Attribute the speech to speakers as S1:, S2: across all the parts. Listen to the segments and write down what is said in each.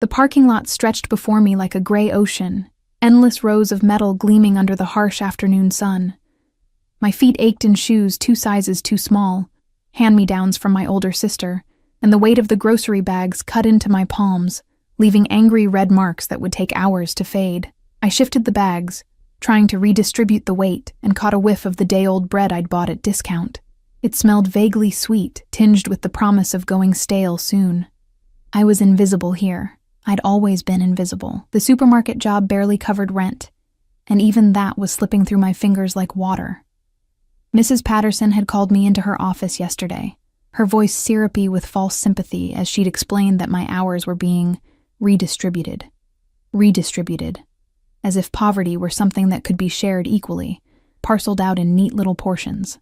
S1: The parking lot stretched before me like a gray ocean, endless rows of metal gleaming under the harsh afternoon sun. My feet ached in shoes 2 sizes too small, hand-me-downs from my older sister, and the weight of the grocery bags cut into my palms, leaving angry red marks that would take hours to fade. I shifted the bags, trying to redistribute the weight, and caught a whiff of the day-old bread I'd bought at discount. It smelled vaguely sweet, tinged with the promise of going stale soon. I was invisible here. I'd always been invisible. The supermarket job barely covered rent, and even that was slipping through my fingers like water. Mrs. Patterson had called me into her office yesterday, her voice syrupy with false sympathy as she'd explained that my hours were being redistributed, as if poverty were something that could be shared equally, parceled out in neat little portions.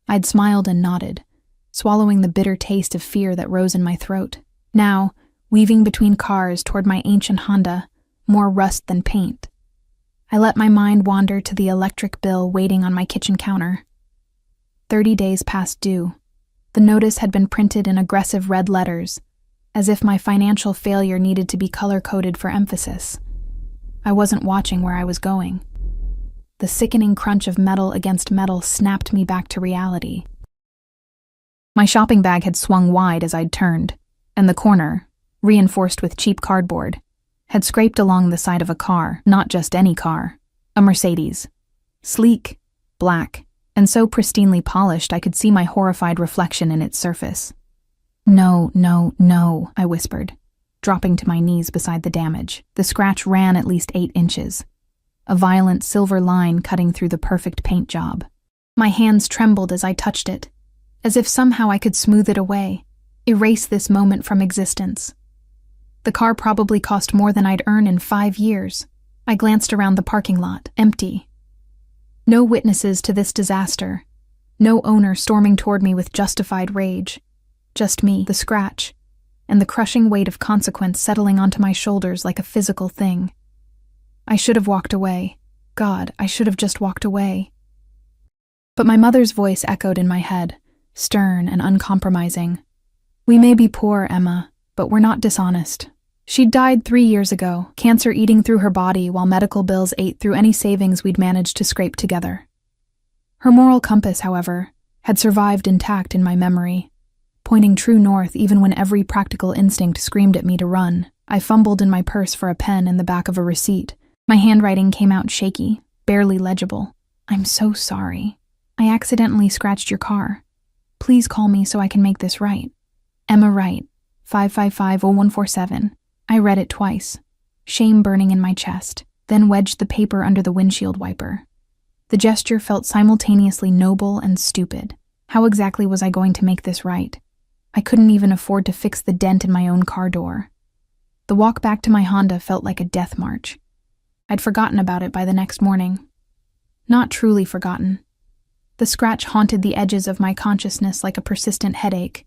S1: I'd smiled and nodded, swallowing the bitter taste of fear that rose in my throat. Now, weaving between cars toward my ancient Honda, more rust than paint, I let my mind wander to the electric bill waiting on my kitchen counter. 30 days past due. The notice had been printed in aggressive red letters, as if my financial failure needed to be color-coded for emphasis. I wasn't watching where I was going. The sickening crunch of metal against metal snapped me back to reality. My shopping bag had swung wide as I'd turned, and the corner, reinforced with cheap cardboard, had scraped along the side of a car, not just any car, a Mercedes. Sleek, black, and so pristinely polished I could see my horrified reflection in its surface. No, no, no, I whispered, dropping to my knees beside the damage. The scratch ran at least 8 inches, a violent silver line cutting through the perfect paint job. My hands trembled as I touched it, as if somehow I could smooth it away, erase this moment from existence. The car probably cost more than I'd earn in 5 years. I glanced around the parking lot, empty. No witnesses to this disaster. No owner storming toward me with justified rage. Just me, the scratch, and the crushing weight of consequence settling onto my shoulders like a physical thing. I should have walked away. God, I should have just walked away. But my mother's voice echoed in my head, stern and uncompromising. We may be poor, Emma, but we're not dishonest. She'd died 3 years ago, cancer eating through her body while medical bills ate through any savings we'd managed to scrape together. Her moral compass, however, had survived intact in my memory, pointing true north even when every practical instinct screamed at me to run. I fumbled in my purse for a pen in the back of a receipt. My handwriting came out shaky, barely legible. I'm so sorry. I accidentally scratched your car. Please call me so I can make this right. Emma Wright, 555-0147. I read it twice, shame burning in my chest, then wedged the paper under the windshield wiper. The gesture felt simultaneously noble and stupid. How exactly was I going to make this right? I couldn't even afford to fix the dent in my own car door. The walk back to my Honda felt like a death march. I'd forgotten about it by the next morning. Not truly forgotten. The scratch haunted the edges of my consciousness like a persistent headache.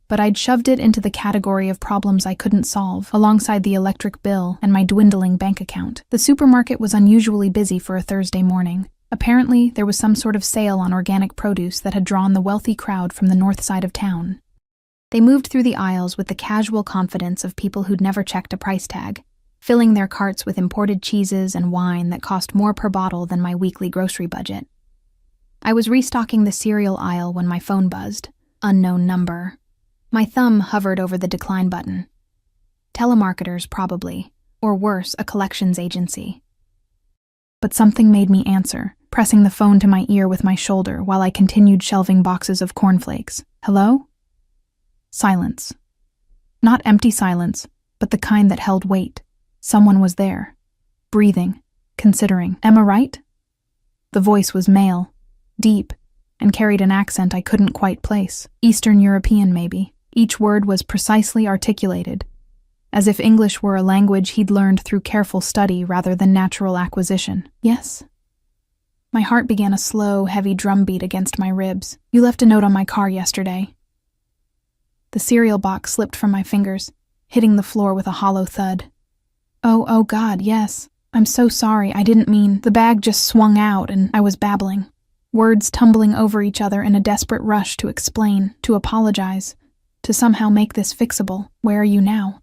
S1: But I'd shoved it into the category of problems I couldn't solve, alongside the electric bill and my dwindling bank account. The supermarket was unusually busy for a Thursday morning. Apparently, there was some sort of sale on organic produce that had drawn the wealthy crowd from the north side of town. They moved through the aisles with the casual confidence of people who'd never checked a price tag, filling their carts with imported cheeses and wine that cost more per bottle than my weekly grocery budget. I was restocking the cereal aisle when my phone buzzed. Unknown number. My thumb hovered over the decline button. Telemarketers, probably, or worse, a collections agency. But something made me answer, pressing the phone to my ear with my shoulder while I continued shelving boxes of cornflakes. Hello? Silence. Not empty silence, but the kind that held weight. Someone was there, breathing, considering. Emma Wright? The voice was male, deep, and carried an accent I couldn't quite place. Eastern European, maybe. Each word was precisely articulated, as if English were a language he'd learned through careful study rather than natural acquisition. Yes? My heart began a slow, heavy drumbeat against my ribs. You left a note on my car yesterday. The cereal box slipped from my fingers, hitting the floor with a hollow thud. Oh God, yes. I'm so sorry, I didn't mean. The bag just swung out and I was babbling. Words tumbling over each other in a desperate rush to explain, to apologize, to somehow make this fixable. Where are you now?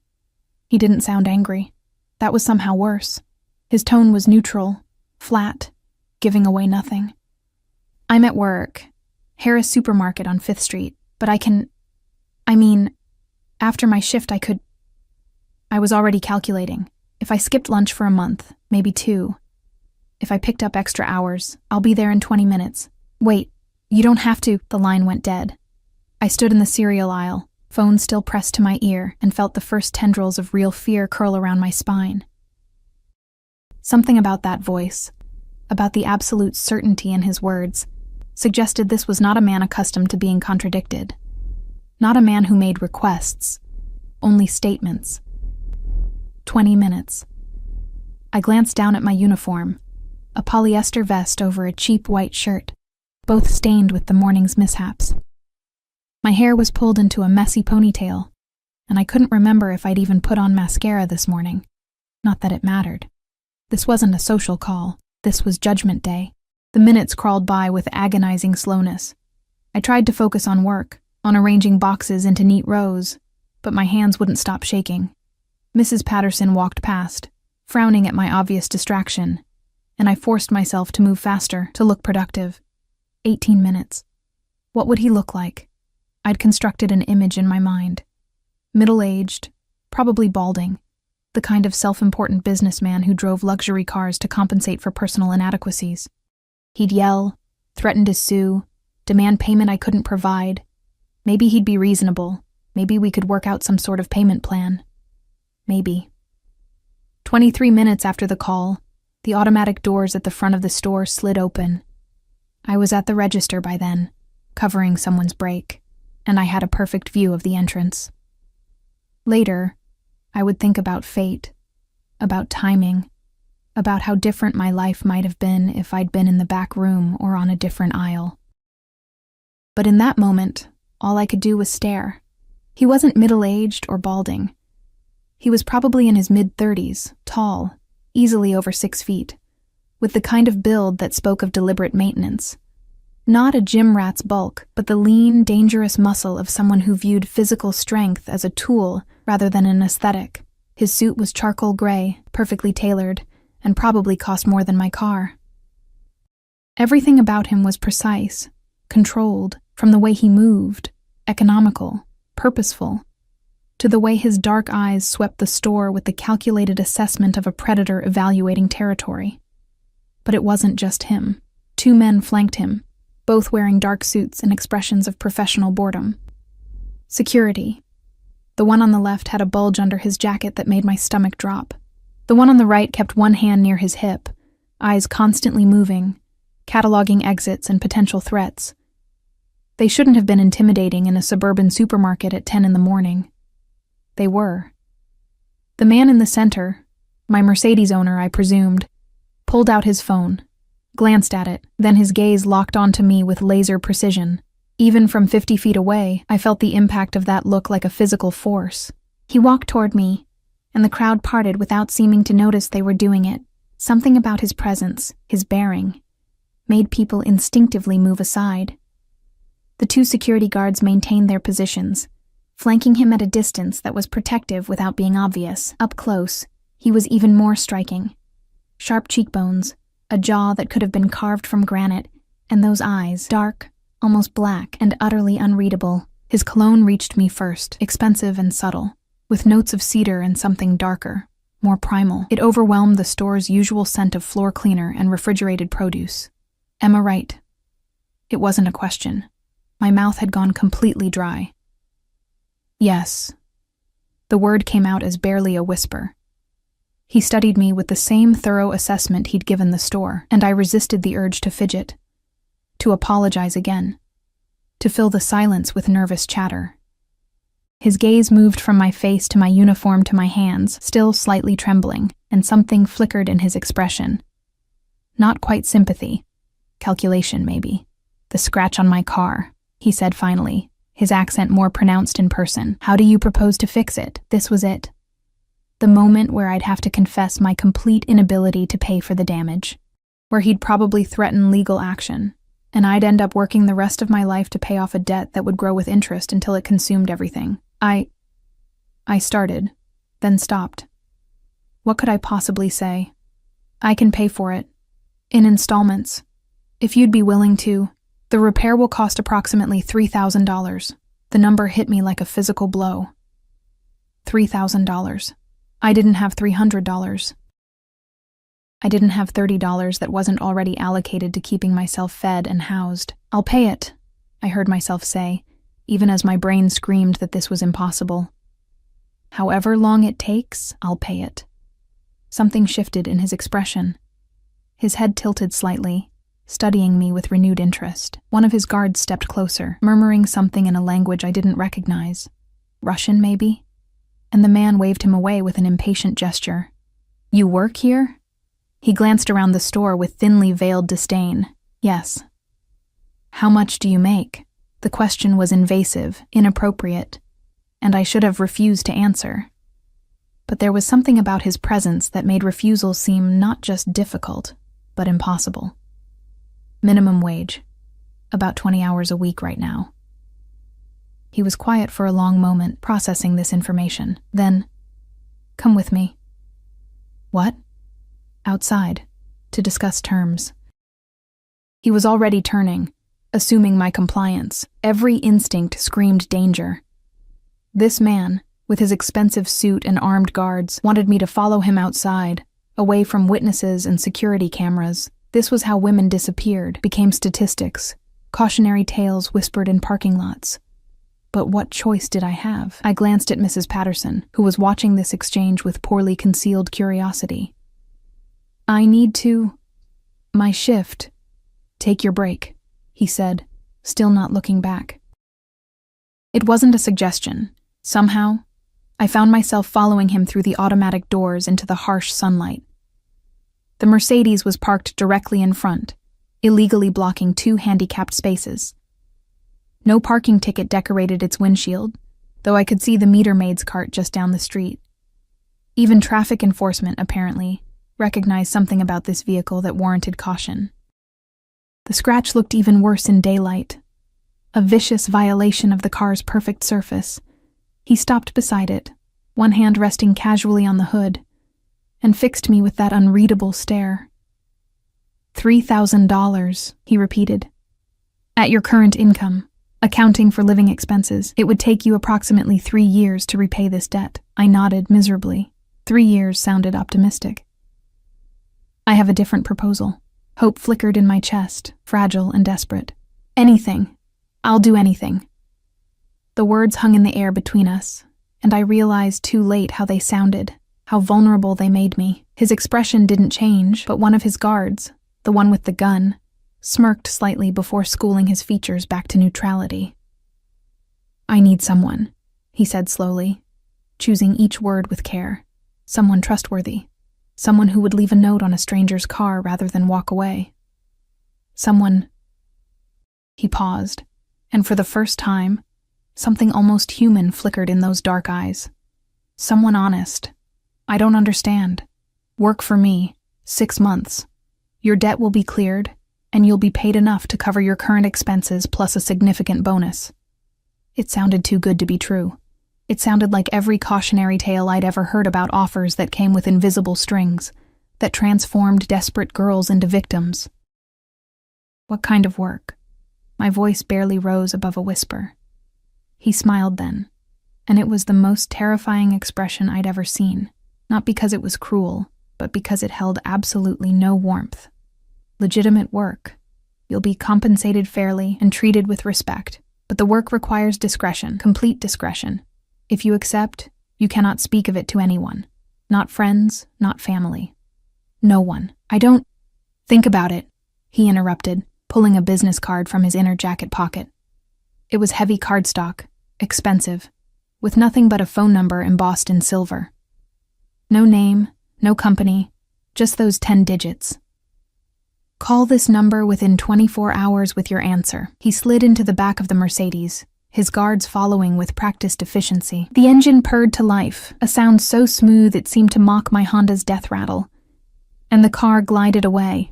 S1: He didn't sound angry. That was somehow worse. His tone was neutral, flat, giving away nothing. "I'm at work. Harris Supermarket on 5th Street, but after my shift I was already calculating. If I skipped lunch for a month, maybe 2. If I picked up extra hours, I'll be there in 20 minutes. Wait, you don't have to." The line went dead. I stood in the cereal aisle, phone still pressed to my ear, and felt the first tendrils of real fear curl around my spine. Something about that voice, about the absolute certainty in his words, suggested this was not a man accustomed to being contradicted. Not a man who made requests, only statements. 20 minutes. I glanced down at my uniform, a polyester vest over a cheap white shirt, both stained with the morning's mishaps. My hair was pulled into a messy ponytail, and I couldn't remember if I'd even put on mascara this morning. Not that it mattered. This wasn't a social call. This was Judgment Day. The minutes crawled by with agonizing slowness. I tried to focus on work, on arranging boxes into neat rows, but my hands wouldn't stop shaking. Mrs. Patterson walked past, frowning at my obvious distraction, and I forced myself to move faster, to look productive. 18 minutes. What would he look like? I'd constructed an image in my mind. Middle-aged, probably balding, the kind of self-important businessman who drove luxury cars to compensate for personal inadequacies. He'd yell, threaten to sue, demand payment I couldn't provide. Maybe he'd be reasonable. Maybe we could work out some sort of payment plan. Maybe. 23 minutes after the call, the automatic doors at the front of the store slid open. I was at the register by then, covering someone's break, and I had a perfect view of the entrance. Later, I would think about fate, about timing, about how different my life might have been if I'd been in the back room or on a different aisle. But in that moment, all I could do was stare. He wasn't middle-aged or balding. He was probably in his mid-30s, tall, easily over 6 feet, with the kind of build that spoke of deliberate maintenance. Not a gym rat's bulk, but the lean, dangerous muscle of someone who viewed physical strength as a tool rather than an aesthetic. His suit was charcoal gray, perfectly tailored, and probably cost more than my car. Everything about him was precise, controlled, from the way he moved, economical, purposeful, to the way his dark eyes swept the store with the calculated assessment of a predator evaluating territory. But it wasn't just him. 2 men flanked him, both wearing dark suits and expressions of professional boredom. Security. The one on the left had a bulge under his jacket that made my stomach drop. The one on the right kept one hand near his hip, eyes constantly moving, cataloging exits and potential threats. They shouldn't have been intimidating in a suburban supermarket at 10 in the morning. They were. The man in the center, my Mercedes owner, I presumed, pulled out his phone, glanced at it, then his gaze locked onto me with laser precision. Even from 50 feet away, I felt the impact of that look like a physical force. He walked toward me, and the crowd parted without seeming to notice they were doing it. Something about his presence, his bearing, made people instinctively move aside. The 2 security guards maintained their positions, flanking him at a distance that was protective without being obvious. Up close, he was even more striking. Sharp cheekbones, a jaw that could have been carved from granite, and those eyes, dark, almost black, and utterly unreadable. His cologne reached me first, expensive and subtle, with notes of cedar and something darker, more primal. It overwhelmed the store's usual scent of floor cleaner and refrigerated produce. Emma right. It wasn't a question. My mouth had gone completely dry. Yes. The word came out as barely a whisper. He studied me with the same thorough assessment he'd given the store, and I resisted the urge to fidget, to apologize again, to fill the silence with nervous chatter. His gaze moved from my face to my uniform to my hands, still slightly trembling, and something flickered in his expression. Not quite sympathy. Calculation, maybe. "The scratch on my car," he said finally, his accent more pronounced in person. "How do you propose to fix it?" This was it. The moment where I'd have to confess my complete inability to pay for the damage, where he'd probably threaten legal action, and I'd end up working the rest of my life to pay off a debt that would grow with interest until it consumed everything. I started, then stopped. What could I possibly say? I can pay for it. In installments. If you'd be willing to. The repair will cost approximately $3,000. The number hit me like a physical blow. $3,000. I didn't have $300. I didn't have $30 that wasn't already allocated to keeping myself fed and housed. I'll pay it, I heard myself say, even as my brain screamed that this was impossible. However long it takes, I'll pay it. Something shifted in his expression. His head tilted slightly, studying me with renewed interest. One of his guards stepped closer, murmuring something in a language I didn't recognize. Russian, maybe? And the man waved him away with an impatient gesture. You work here? He glanced around the store with thinly veiled disdain. Yes. How much do you make? The question was invasive, inappropriate, and I should have refused to answer. But there was something about his presence that made refusal seem not just difficult, but impossible. Minimum wage. About 20 hours a week right now. He was quiet for a long moment, processing this information. Then, come with me. What? Outside, to discuss terms. He was already turning, assuming my compliance. Every instinct screamed danger. This man, with his expensive suit and armed guards, wanted me to follow him outside, away from witnesses and security cameras. This was how women disappeared, became statistics, cautionary tales whispered in parking lots. But what choice did I have? I glanced at Mrs. Patterson, who was watching this exchange with poorly concealed curiosity. I need to... My shift. Take your break, he said, still not looking back. It wasn't a suggestion. Somehow, I found myself following him through the automatic doors into the harsh sunlight. The Mercedes was parked directly in front, illegally blocking 2 handicapped spaces. No parking ticket decorated its windshield, though I could see the meter maid's cart just down the street. Even traffic enforcement, apparently, recognized something about this vehicle that warranted caution. The scratch looked even worse in daylight, a vicious violation of the car's perfect surface. He stopped beside it, one hand resting casually on the hood, and fixed me with that unreadable stare. $3,000, he repeated. At your current income, accounting for living expenses, it would take you approximately 3 years to repay this debt. I nodded miserably. 3 years sounded optimistic. I have a different proposal. Hope flickered in my chest, fragile and desperate. Anything. I'll do anything. The words hung in the air between us, and I realized too late how they sounded, how vulnerable they made me. His expression didn't change, but one of his guards, the one with the gun, smirked slightly before schooling his features back to neutrality. I need someone, he said slowly, choosing each word with care. Someone trustworthy. Someone who would leave a note on a stranger's car rather than walk away. Someone... He paused, and for the first time, something almost human flickered in those dark eyes. Someone honest. I don't understand. Work for me. 6 months. Your debt will be cleared, and you'll be paid enough to cover your current expenses plus a significant bonus. It sounded too good to be true. It sounded like every cautionary tale I'd ever heard about offers that came with invisible strings, that transformed desperate girls into victims. What kind of work? My voice barely rose above a whisper. He smiled then, and it was the most terrifying expression I'd ever seen, not because it was cruel, but because it held absolutely no warmth. Legitimate work. You'll be compensated fairly and treated with respect, but the work requires discretion, complete discretion. If you accept, you cannot speak of it to anyone. Not friends, not family. No one. I don't... Think about it, he interrupted, pulling a business card from his inner jacket pocket. It was heavy cardstock, expensive, with nothing but a phone number embossed in silver. No name, no company, just those 10 digits. Call this number within 24 hours with your answer. He slid into the back of the Mercedes, his guards following with practiced efficiency. The engine purred to life, a sound so smooth it seemed to mock my Honda's death rattle. And the car glided away,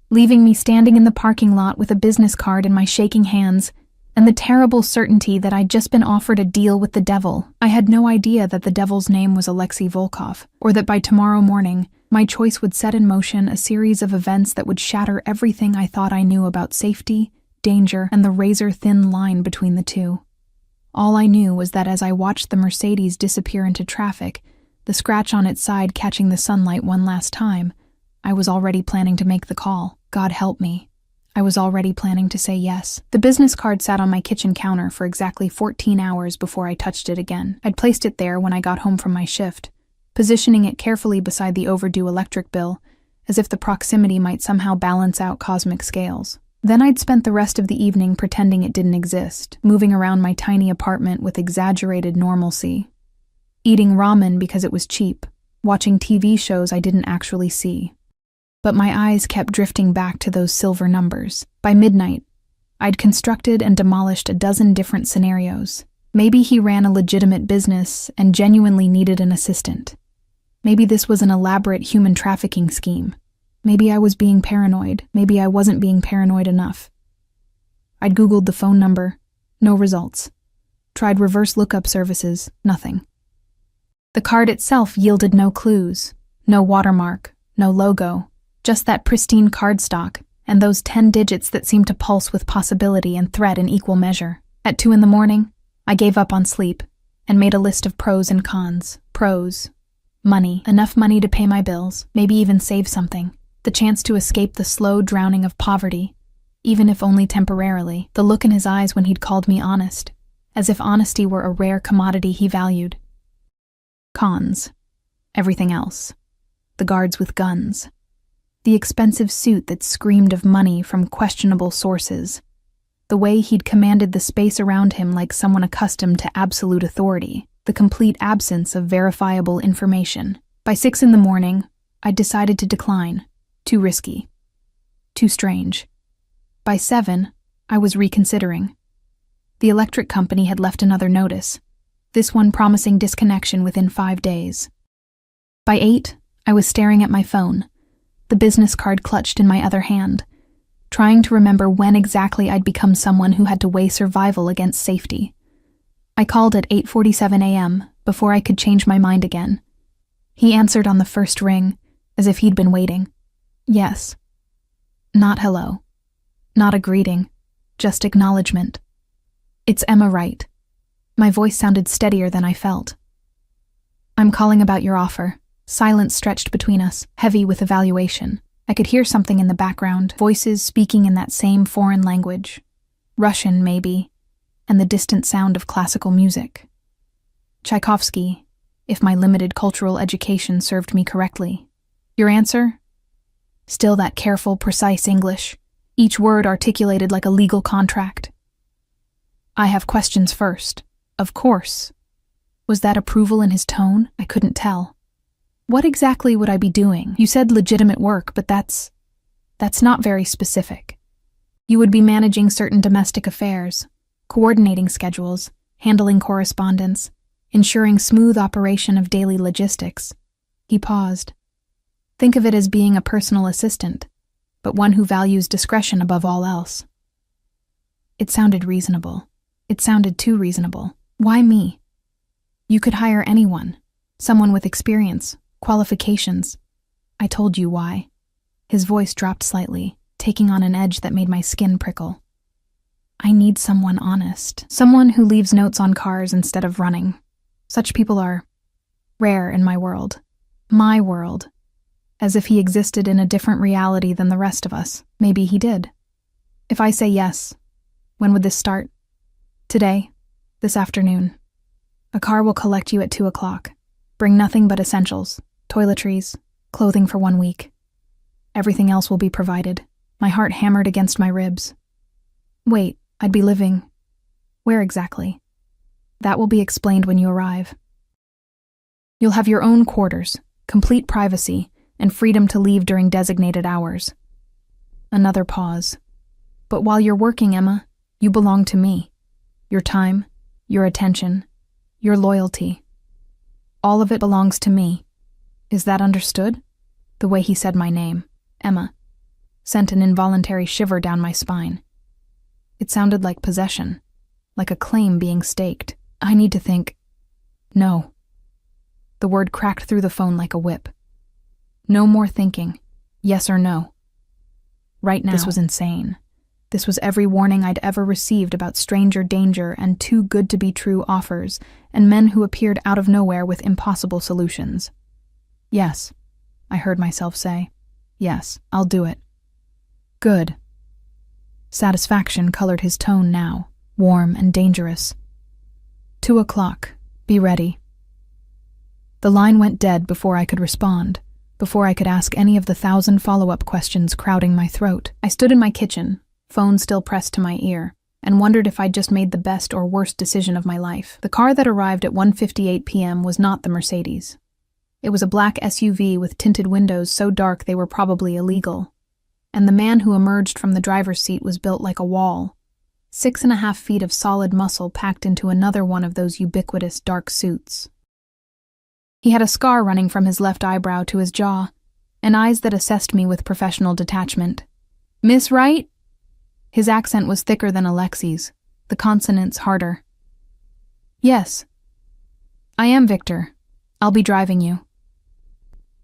S1: leaving me standing in the parking lot with a business card in my shaking hands and the terrible certainty that I'd just been offered a deal with the devil. I had no idea that the devil's name was Alexei Volkov, or that by tomorrow morning, my choice would set in motion a series of events that would shatter everything I thought I knew about safety, danger, and the razor-thin line between the two. All I knew was that as I watched the Mercedes disappear into traffic, the scratch on its side catching the sunlight one last time, I was already planning to make the call. God help me. I was already planning to say yes. The business card sat on my kitchen counter for exactly 14 hours before I touched it again. I'd placed it there when I got home from my shift, positioning it carefully beside the overdue electric bill, as if the proximity might somehow balance out cosmic scales. Then I'd spent the rest of the evening pretending it didn't exist, moving around my tiny apartment with exaggerated normalcy, eating ramen because it was cheap, watching TV shows I didn't actually see. But my eyes kept drifting back to those silver numbers. By midnight, I'd constructed and demolished a dozen different scenarios. Maybe he ran a legitimate business and genuinely needed an assistant. Maybe this was an elaborate human trafficking scheme. Maybe I was being paranoid. Maybe I wasn't being paranoid enough. I'd Googled the phone number. No results. Tried reverse lookup services. Nothing. The card itself yielded no clues. No watermark. No logo. Just that pristine cardstock, and those 10 digits that seemed to pulse with possibility and threat in equal measure. At 2 a.m, I gave up on sleep and made a list of pros and cons. Pros. Money. Enough money to pay my bills, maybe even save something. The chance to escape the slow drowning of poverty, even if only temporarily. The look in his eyes when he'd called me honest, as if honesty were a rare commodity he valued. Cons. Everything else. The guards with guns. The expensive suit that screamed of money from questionable sources. The way he'd commanded the space around him like someone accustomed to absolute authority. The complete absence of verifiable information. By 6 a.m, I'd decided to decline. Too risky. Too strange. By 7, I was reconsidering. The electric company had left another notice, this one promising disconnection within 5 days. By 8, I was staring at my phone, the business card clutched in my other hand, trying to remember when exactly I'd become someone who had to weigh survival against safety. I called at 8:47 a.m. before I could change my mind again. He answered on the first ring, as if he'd been waiting. Yes. Not hello. Not a greeting. Just acknowledgement. It's Emma Wright. My voice sounded steadier than I felt. I'm calling about your offer. Silence stretched between us, heavy with evaluation. I could hear something in the background, voices speaking in that same foreign language. Russian, maybe, and the distant sound of classical music. Tchaikovsky, if my limited cultural education served me correctly. Your answer? Still that careful, precise English, each word articulated like a legal contract. I have questions first. Of course. Was that approval in his tone? I couldn't tell. What exactly would I be doing? You said legitimate work, but that's not very specific. You would be managing certain domestic affairs, coordinating schedules, handling correspondence, ensuring smooth operation of daily logistics. He paused. Think of it as being a personal assistant, but one who values discretion above all else. It sounded reasonable. It sounded too reasonable. Why me? You could hire anyone, someone with experience, qualifications. I told you why. His voice dropped slightly, taking on an edge that made my skin prickle. I need someone honest, someone who leaves notes on cars instead of running. Such people are rare in my world. My world. As if he existed in a different reality than the rest of us. Maybe he did. If I say yes, when would this start? Today. This afternoon. A car will collect you at 2 o'clock. Bring nothing but essentials. Toiletries, clothing for 1 week. Everything else will be provided. My heart hammered against my ribs. Wait, I'd be living. Where exactly? That will be explained when you arrive. You'll have your own quarters, complete privacy, and freedom to leave during designated hours. Another pause. But while you're working, Emma, you belong to me. Your time, your attention, your loyalty. All of it belongs to me. Is that understood? The way he said my name, Emma, sent an involuntary shiver down my spine. It sounded like possession. like a claim being staked. I need to think. No. The word cracked through the phone like a whip. No more thinking. Yes or no. Right now. This was insane. This was every warning I'd ever received about stranger danger and too good to be true offers, and men who appeared out of nowhere with impossible solutions. Yes, I heard myself say. Yes, I'll do it. Good. Satisfaction colored his tone now, warm and dangerous. 2 o'clock. Be ready. The line went dead before I could respond, before I could ask any of the 1,000 follow-up questions crowding my throat. I stood in my kitchen, phone still pressed to my ear, and wondered if I'd just made the best or worst decision of my life. The car that arrived at 1:58 p.m. was not the Mercedes. It was a black SUV with tinted windows so dark they were probably illegal, and the man who emerged from the driver's seat was built like a wall, 6.5 feet of solid muscle packed into another one of those ubiquitous dark suits. He had a scar running from his left eyebrow to his jaw, and eyes that assessed me with professional detachment. "Miss Wright?" His accent was thicker than Alexi's, the consonants harder. "Yes. I am Victor. I'll be driving you."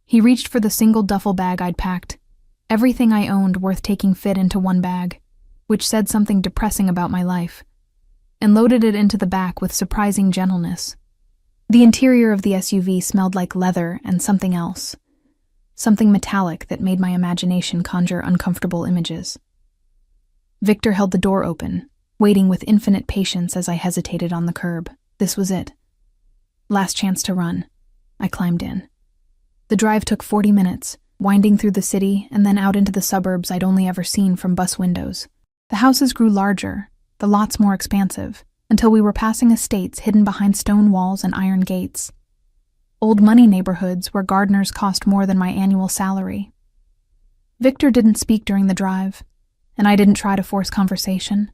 S1: He reached for the single duffel bag I'd packed. Everything I owned worth taking fit into one bag, which said something depressing about my life, and loaded it into the back with surprising gentleness. The interior of the SUV smelled like leather and something else, something metallic that made my imagination conjure uncomfortable images. Victor held the door open, waiting with infinite patience as I hesitated on the curb. This was it. Last chance to run. I climbed in. The drive took 40 minutes, winding through the city and then out into the suburbs I'd only ever seen from bus windows. The houses grew larger, the lots more expansive, until we were passing estates hidden behind stone walls and iron gates. Old money neighborhoods where gardeners cost more than my annual salary. Victor didn't speak during the drive, and I didn't try to force conversation.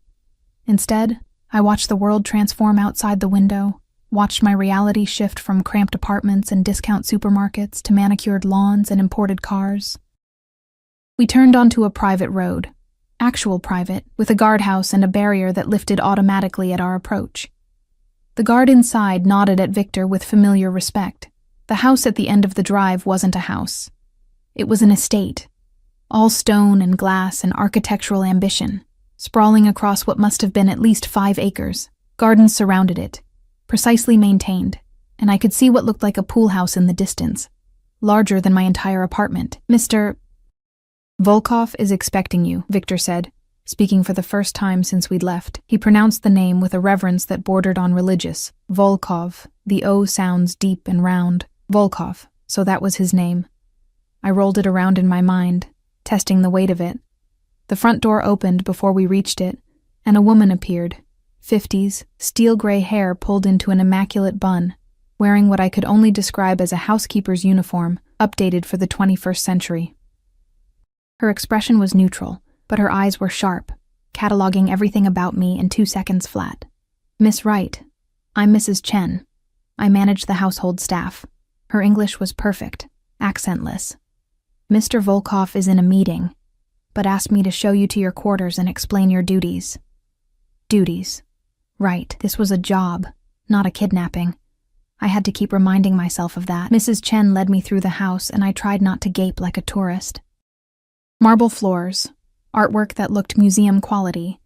S1: Instead, I watched the world transform outside the window, watched my reality shift from cramped apartments and discount supermarkets to manicured lawns and imported cars. We turned onto a private road, actual private, with a guardhouse and a barrier that lifted automatically at our approach. The guard inside nodded at Victor with familiar respect. The house at the end of the drive wasn't a house. It was an estate, all stone and glass and architectural ambition, sprawling across what must have been at least 5 acres. Gardens surrounded it, precisely maintained, and I could see what looked like a pool house in the distance, larger than my entire apartment. "Mr. Volkov is expecting you," Victor said, speaking for the first time since we'd left. He pronounced the name with a reverence that bordered on religious. Volkov, the O sounds deep and round. Volkov, so that was his name. I rolled it around in my mind, testing the weight of it. The front door opened before we reached it, and a woman appeared, 50s, steel-gray hair pulled into an immaculate bun, wearing what I could only describe as a housekeeper's uniform, updated for the 21st century. Her expression was neutral, but her eyes were sharp, cataloging everything about me in 2 seconds flat. "Miss Wright, I'm Mrs. Chen. I manage the household staff." Her English was perfect, accentless. "Mr. Volkov is in a meeting, but asked me to show you to your quarters and explain your duties." Duties. Right, this was a job, not a kidnapping. I had to keep reminding myself of that. Mrs. Chen led me through the house, and I tried not to gape like a tourist. Marble floors, artwork that looked museum quality,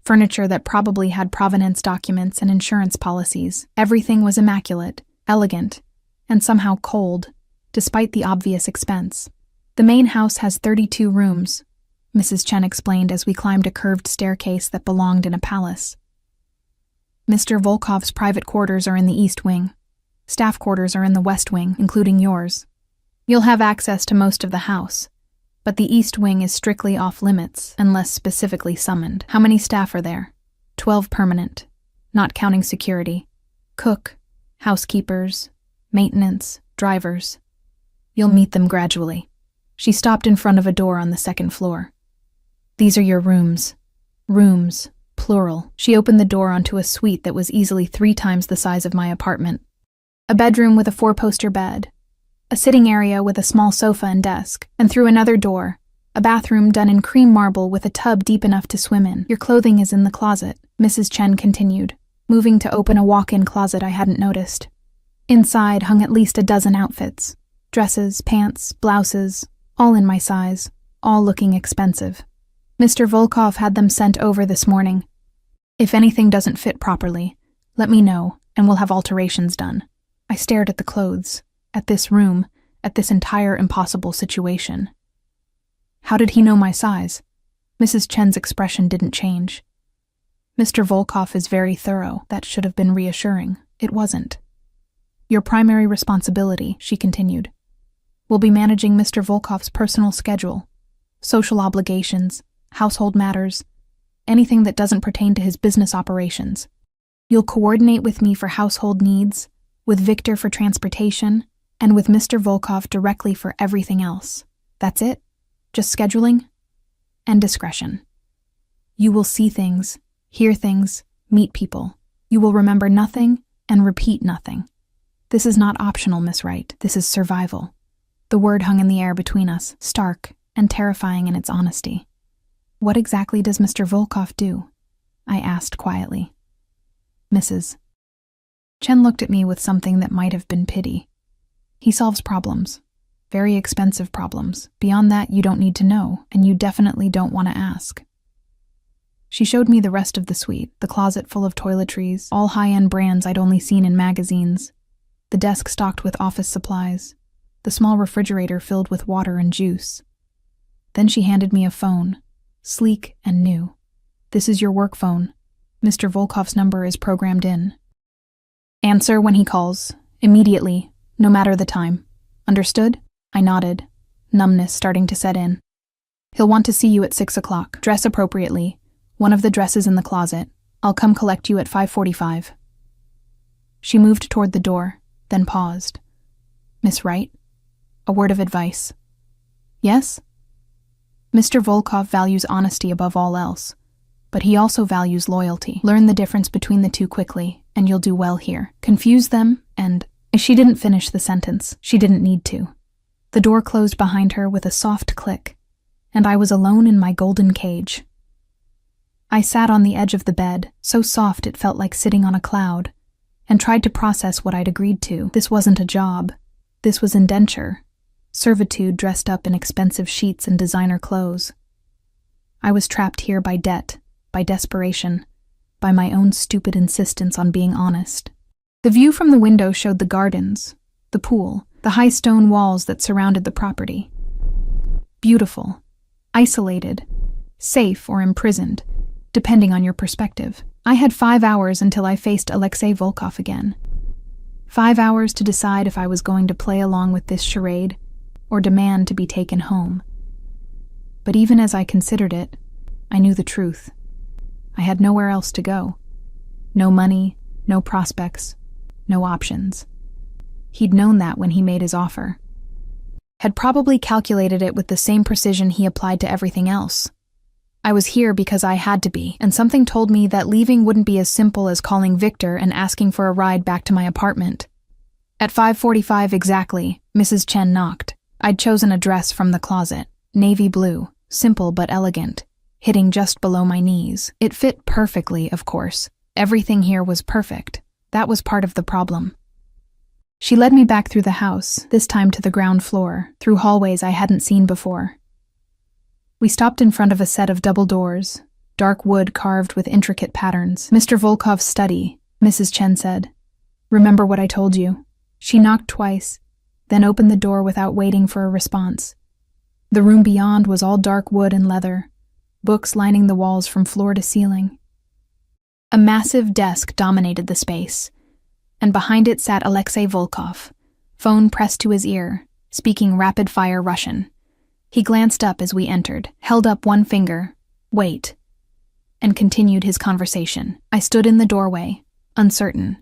S1: furniture that probably had provenance documents and insurance policies. Everything was immaculate, elegant, and somehow cold, despite the obvious expense. "The main house has 32 rooms," Mrs. Chen explained as we climbed a curved staircase that belonged in a palace. "Mr. Volkov's private quarters are in the east wing. Staff quarters are in the west wing, including yours. You'll have access to most of the house, but the east wing is strictly off-limits unless specifically summoned." "How many staff are there?" 12 permanent, not counting security. Cook, housekeepers, maintenance, drivers. You'll meet them gradually." She stopped in front of a door on the 2nd floor. "These are your rooms. Rooms, plural." She opened the door onto a suite that was easily 3 times the size of my apartment. A bedroom with a 4-poster bed, a sitting area with a small sofa and desk, and through another door, a bathroom done in cream marble with a tub deep enough to swim in. "Your clothing is in the closet." Mrs. Chen continued, moving to open a walk-in closet I hadn't noticed. Inside hung at least a dozen outfits. Dresses, pants, blouses, all in my size, all looking expensive. Mr. Volkov had them sent over this morning. If anything doesn't fit properly, let me know, and we'll have alterations done. I stared at the clothes, at this room, at this entire impossible situation. How did he know my size? Mrs. Chen's expression didn't change. Mr. Volkov is very thorough. That should have been reassuring. It wasn't. Your primary responsibility, she continued, will be managing Mr. Volkov's personal schedule, social obligations, household matters, anything that doesn't pertain to his business operations. You'll coordinate with me for household needs, with Victor for transportation, and with Mr. Volkov directly for everything else. That's it? Just scheduling? And discretion. You will see things, hear things, meet people. You will remember nothing and repeat nothing. This is not optional, Miss Wright. This is survival. The word hung in the air between us, stark and terrifying in its honesty. What exactly does Mr. Volkov do? I asked quietly. Mrs. Chen looked at me with something that might have been pity. He solves problems. Very expensive problems. Beyond that, you don't need to know, and you definitely don't want to ask. She showed me the rest of the suite, the closet full of toiletries, all high-end brands I'd only seen in magazines, the desk stocked with office supplies, the small refrigerator filled with water and juice. Then she handed me a phone, sleek and new. This is your work phone. Mr. Volkov's number is programmed in. Answer when he calls, immediately, no matter the time. Understood? I nodded, numbness starting to set in. He'll want to see you at 6 o'clock. Dress appropriately. One of the dresses in the closet. I'll come collect you at 5:45. She moved toward the door, then paused. Miss Wright? A word of advice. Yes? Mr. Volkov values honesty above all else, but he also values loyalty. Learn the difference between the two quickly, and you'll do well here. Confuse them, and... She didn't finish the sentence. She didn't need to. The door closed behind her with a soft click, and I was alone in my golden cage. I sat on the edge of the bed, so soft it felt like sitting on a cloud, and tried to process what I'd agreed to. This wasn't a job. This was indenture. Servitude dressed up in expensive sheets and designer clothes. I was trapped here by debt, by desperation, by my own stupid insistence on being honest. The view from the window showed the gardens, the pool, the high stone walls that surrounded the property. Beautiful, isolated, safe or imprisoned, depending on your perspective. I had 5 hours until I faced Alexei Volkov again. 5 hours to decide if I was going to play along with this charade or demand to be taken home. But even as I considered it, I knew the truth. I had nowhere else to go. No money, no prospects, no options. He'd known that when he made his offer. Had probably calculated it with the same precision he applied to everything else. I was here because I had to be, and something told me that leaving wouldn't be as simple as calling Victor and asking for a ride back to my apartment. At 5:45 exactly, Mrs. Chen knocked. I'd chosen a dress from the closet, navy blue, simple but elegant, hitting just below my knees. It fit perfectly, of course. Everything here was perfect. That was part of the problem. She led me back through the house, this time to the ground floor, through hallways I hadn't seen before. We stopped in front of a set of double doors, dark wood carved with intricate patterns. Mr. Volkov's study, Mrs. Chen said. Remember what I told you? She knocked twice, then opened the door without waiting for a response. The room beyond was all dark wood and leather, books lining the walls from floor to ceiling. A massive desk dominated the space, and behind it sat Alexei Volkov, phone pressed to his ear, speaking rapid-fire Russian. He glanced up as we entered, held up one finger, wait, and continued his conversation. I stood in the doorway, uncertain,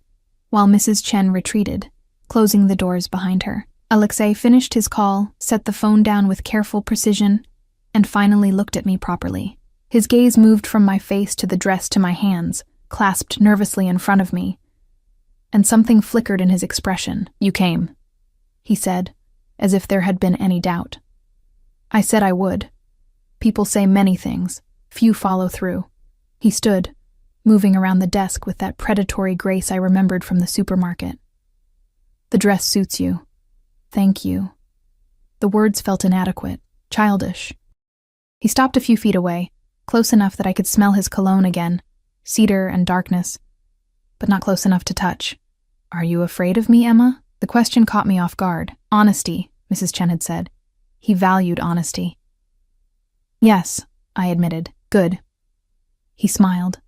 S1: while Mrs. Chen retreated, closing the doors behind her. Alexei finished his call, set the phone down with careful precision, and finally looked at me properly. His gaze moved from my face to the dress to my hands, clasped nervously in front of me, and something flickered in his expression. You came, he said, as if there had been any doubt. I said I would. People say many things, few follow through. He stood, moving around the desk with that predatory grace I remembered from the supermarket. "The dress suits you. Thank you." The words felt inadequate, childish. He stopped a few feet away, close enough that I could smell his cologne again, cedar and darkness, but not close enough to touch. "Are you afraid of me, Emma?" The question caught me off guard. "Honesty," Mrs. Chen had said. He valued honesty. "Yes," I admitted. "Good." He smiled.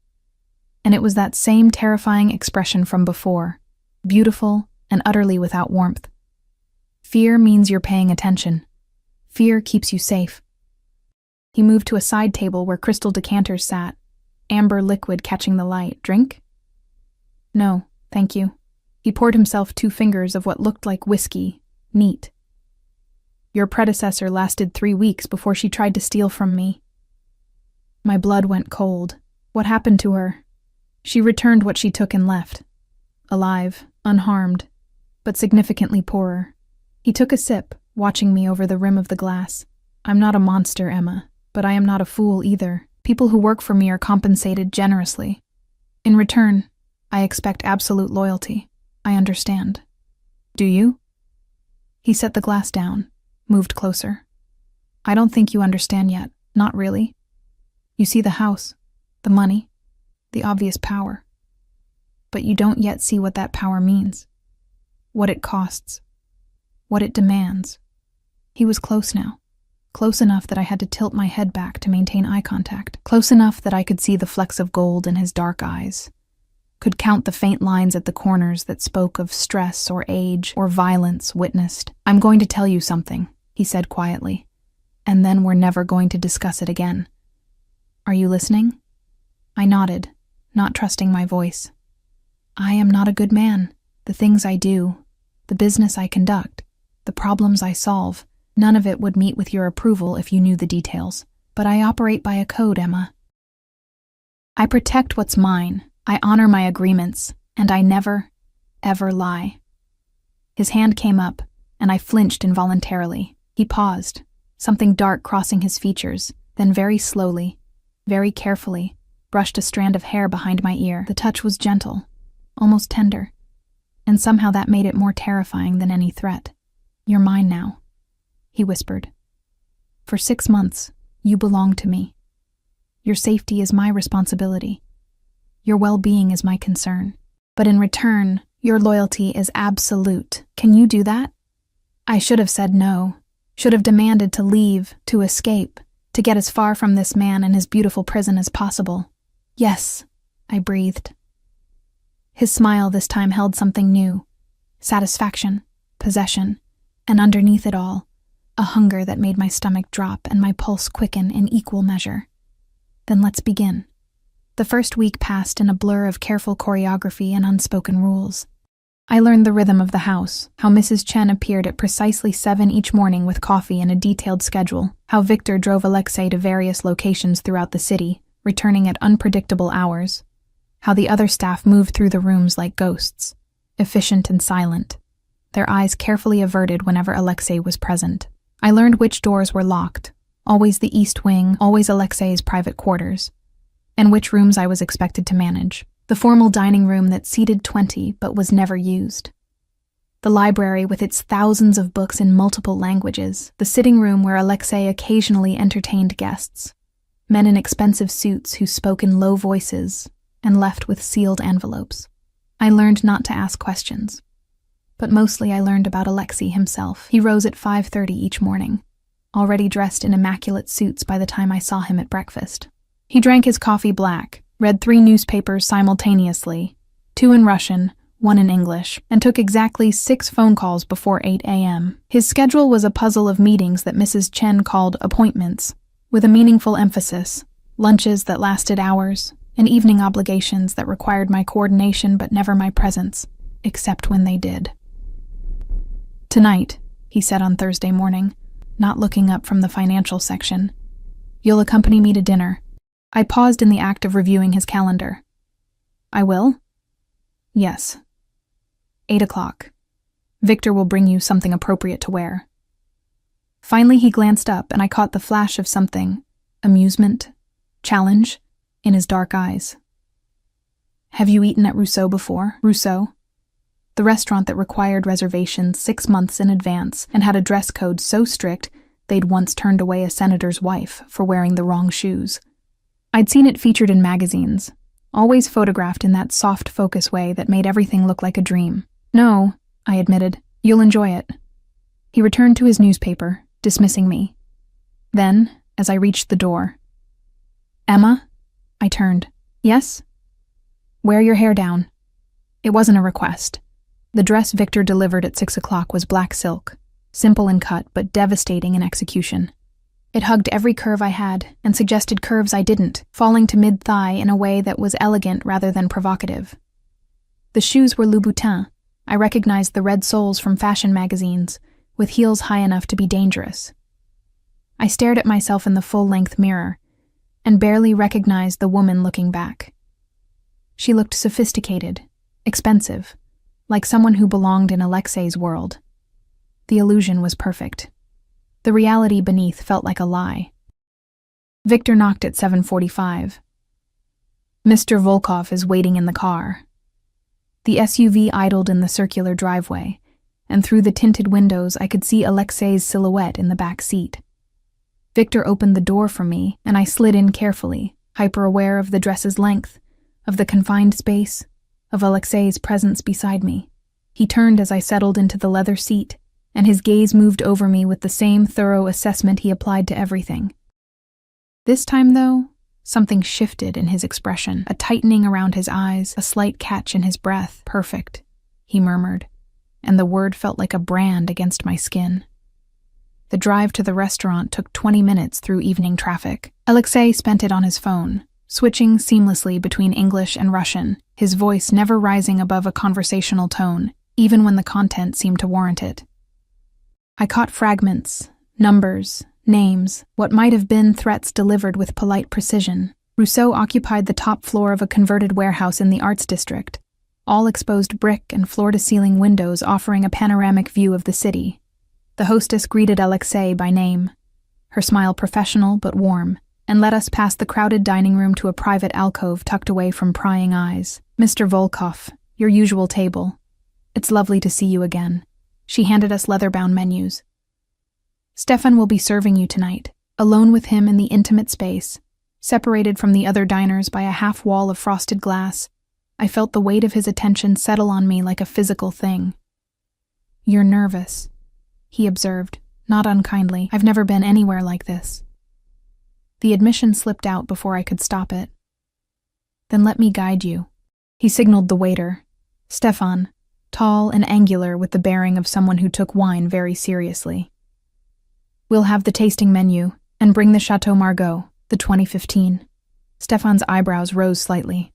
S1: And it was that same terrifying expression from before, beautiful and utterly without warmth. Fear means you're paying attention. Fear keeps you safe. He moved to a side table where crystal decanters sat, amber liquid catching the light. "Drink?" "No, thank you." He poured himself 2 fingers of what looked like whiskey, neat. "Your predecessor lasted 3 weeks before she tried to steal from me." My blood went cold. What happened to her? She returned what she took and left. Alive, unharmed, but significantly poorer. He took a sip, watching me over the rim of the glass. "I'm not a monster, Emma, but I am not a fool either. People who work for me are compensated generously. In return, I expect absolute loyalty. I understand." "Do you?" He set the glass down, moved closer. "I don't think you understand yet. Not really. You see the house, the money, the obvious power. But you don't yet see what that power means. What it costs. What it demands." He was close now. Close enough that I had to tilt my head back to maintain eye contact. Close enough that I could see the flecks of gold in his dark eyes. Could count the faint lines at the corners that spoke of stress or age or violence witnessed. "I'm going to tell you something," he said quietly, "and then we're never going to discuss it again. Are you listening?" I nodded, not trusting my voice. "I am not a good man. The things I do, the business I conduct, the problems I solve, none of it would meet with your approval if you knew the details. But I operate by a code, Emma. I protect what's mine. I honor my agreements, and I never, ever lie." His hand came up, and I flinched involuntarily. He paused, something dark crossing his features, then very slowly, very carefully, brushed a strand of hair behind my ear. The touch was gentle, almost tender, and somehow that made it more terrifying than any threat. "You're mine now," he whispered. "For 6 months, you belong to me. Your safety is my responsibility. Your well-being is my concern. But in return, your loyalty is absolute. Can you do that?" I should have said no, should have demanded to leave, to escape, to get as far from this man and his beautiful prison as possible. "Yes," I breathed. His smile this time held something new. Satisfaction, possession, and underneath it all, a hunger that made my stomach drop and my pulse quicken in equal measure. "Then let's begin." The first week passed in a blur of careful choreography and unspoken rules. I learned the rhythm of the house, how Mrs. Chen appeared at precisely 7 each morning with coffee and a detailed schedule, how Victor drove Alexei to various locations throughout the city, returning at unpredictable hours, how the other staff moved through the rooms like ghosts, efficient and silent, their eyes carefully averted whenever Alexei was present. I learned which doors were locked, always the east wing, always Alexei's private quarters, and which rooms I was expected to manage. The formal dining room that seated 20 but was never used. The library with its thousands of books in multiple languages. The sitting room where Alexei occasionally entertained guests. Men in expensive suits who spoke in low voices and left with sealed envelopes. I learned not to ask questions. But mostly I learned about Alexei himself. He rose at 5:30 each morning, already dressed in immaculate suits by the time I saw him at breakfast. He drank his coffee black, read 3 newspapers simultaneously, 2 in Russian, 1 in English, and took exactly 6 phone calls before 8 a.m. His schedule was a puzzle of meetings that Mrs. Chen called appointments, with a meaningful emphasis, lunches that lasted hours, and evening obligations that required my coordination but never my presence, except when they did. "Tonight," he said on Thursday morning, not looking up from the financial section, "you'll accompany me to dinner." I paused in the act of reviewing his calendar. "I will?" "Yes. 8 o'clock. Victor will bring you something appropriate to wear." Finally he glanced up and I caught the flash of something, amusement, challenge, in his dark eyes. Have you eaten at Rousseau before? Rousseau? The restaurant that required reservations 6 months in advance and had a dress code so strict they'd once turned away a senator's wife for wearing the wrong shoes. I'd seen it featured in magazines, always photographed in that soft focus way that made everything look like a dream. No, I admitted. You'll enjoy it. He returned to his newspaper, dismissing me. Then, as I reached the door, Emma? I turned. Yes? Wear your hair down. It wasn't a request. The dress Victor delivered at 6 o'clock was black silk, simple in cut but devastating in execution. It hugged every curve I had and suggested curves I didn't, falling to mid-thigh in a way that was elegant rather than provocative. The shoes were Louboutin. I recognized the red soles from fashion magazines, with heels high enough to be dangerous. I stared at myself in the full-length mirror and barely recognized the woman looking back. She looked sophisticated, expensive, like someone who belonged in Alexei's world. The illusion was perfect. The reality beneath felt like a lie. Victor knocked at 7:45. Mr. Volkov is waiting in the car. The SUV idled in the circular driveway, and through the tinted windows I could see Alexei's silhouette in the back seat. Victor opened the door for me, and I slid in carefully, hyper-aware of the dress's length, of the confined space, of Alexei's presence beside me. He turned as I settled into the leather seat, and his gaze moved over me with the same thorough assessment he applied to everything. This time, though, something shifted in his expression, a tightening around his eyes, a slight catch in his breath. Perfect, he murmured, and the word felt like a brand against my skin. The drive to the restaurant took 20 minutes through evening traffic. Alexei spent it on his phone, switching seamlessly between English and Russian, his voice never rising above a conversational tone, even when the content seemed to warrant it. I caught fragments, numbers, names, what might have been threats delivered with polite precision. Rousseau occupied the top floor of a converted warehouse in the Arts District, all exposed brick and floor-to-ceiling windows offering a panoramic view of the city. The hostess greeted Alexei by name, her smile professional but warm, and led us past the crowded dining room to a private alcove tucked away from prying eyes. Mr. Volkov, your usual table. It's lovely to see you again. She handed us leather-bound menus. Stefan will be serving you tonight, alone with him in the intimate space, separated from the other diners by a half wall of frosted glass. I felt the weight of his attention settle on me like a physical thing. You're nervous, he observed, not unkindly. I've never been anywhere like this. The admission slipped out before I could stop it. Then let me guide you. He signaled the waiter. Stefan, tall and angular with the bearing of someone who took wine very seriously. We'll have the tasting menu, and bring the Chateau Margaux, the 2015. Stefan's eyebrows rose slightly.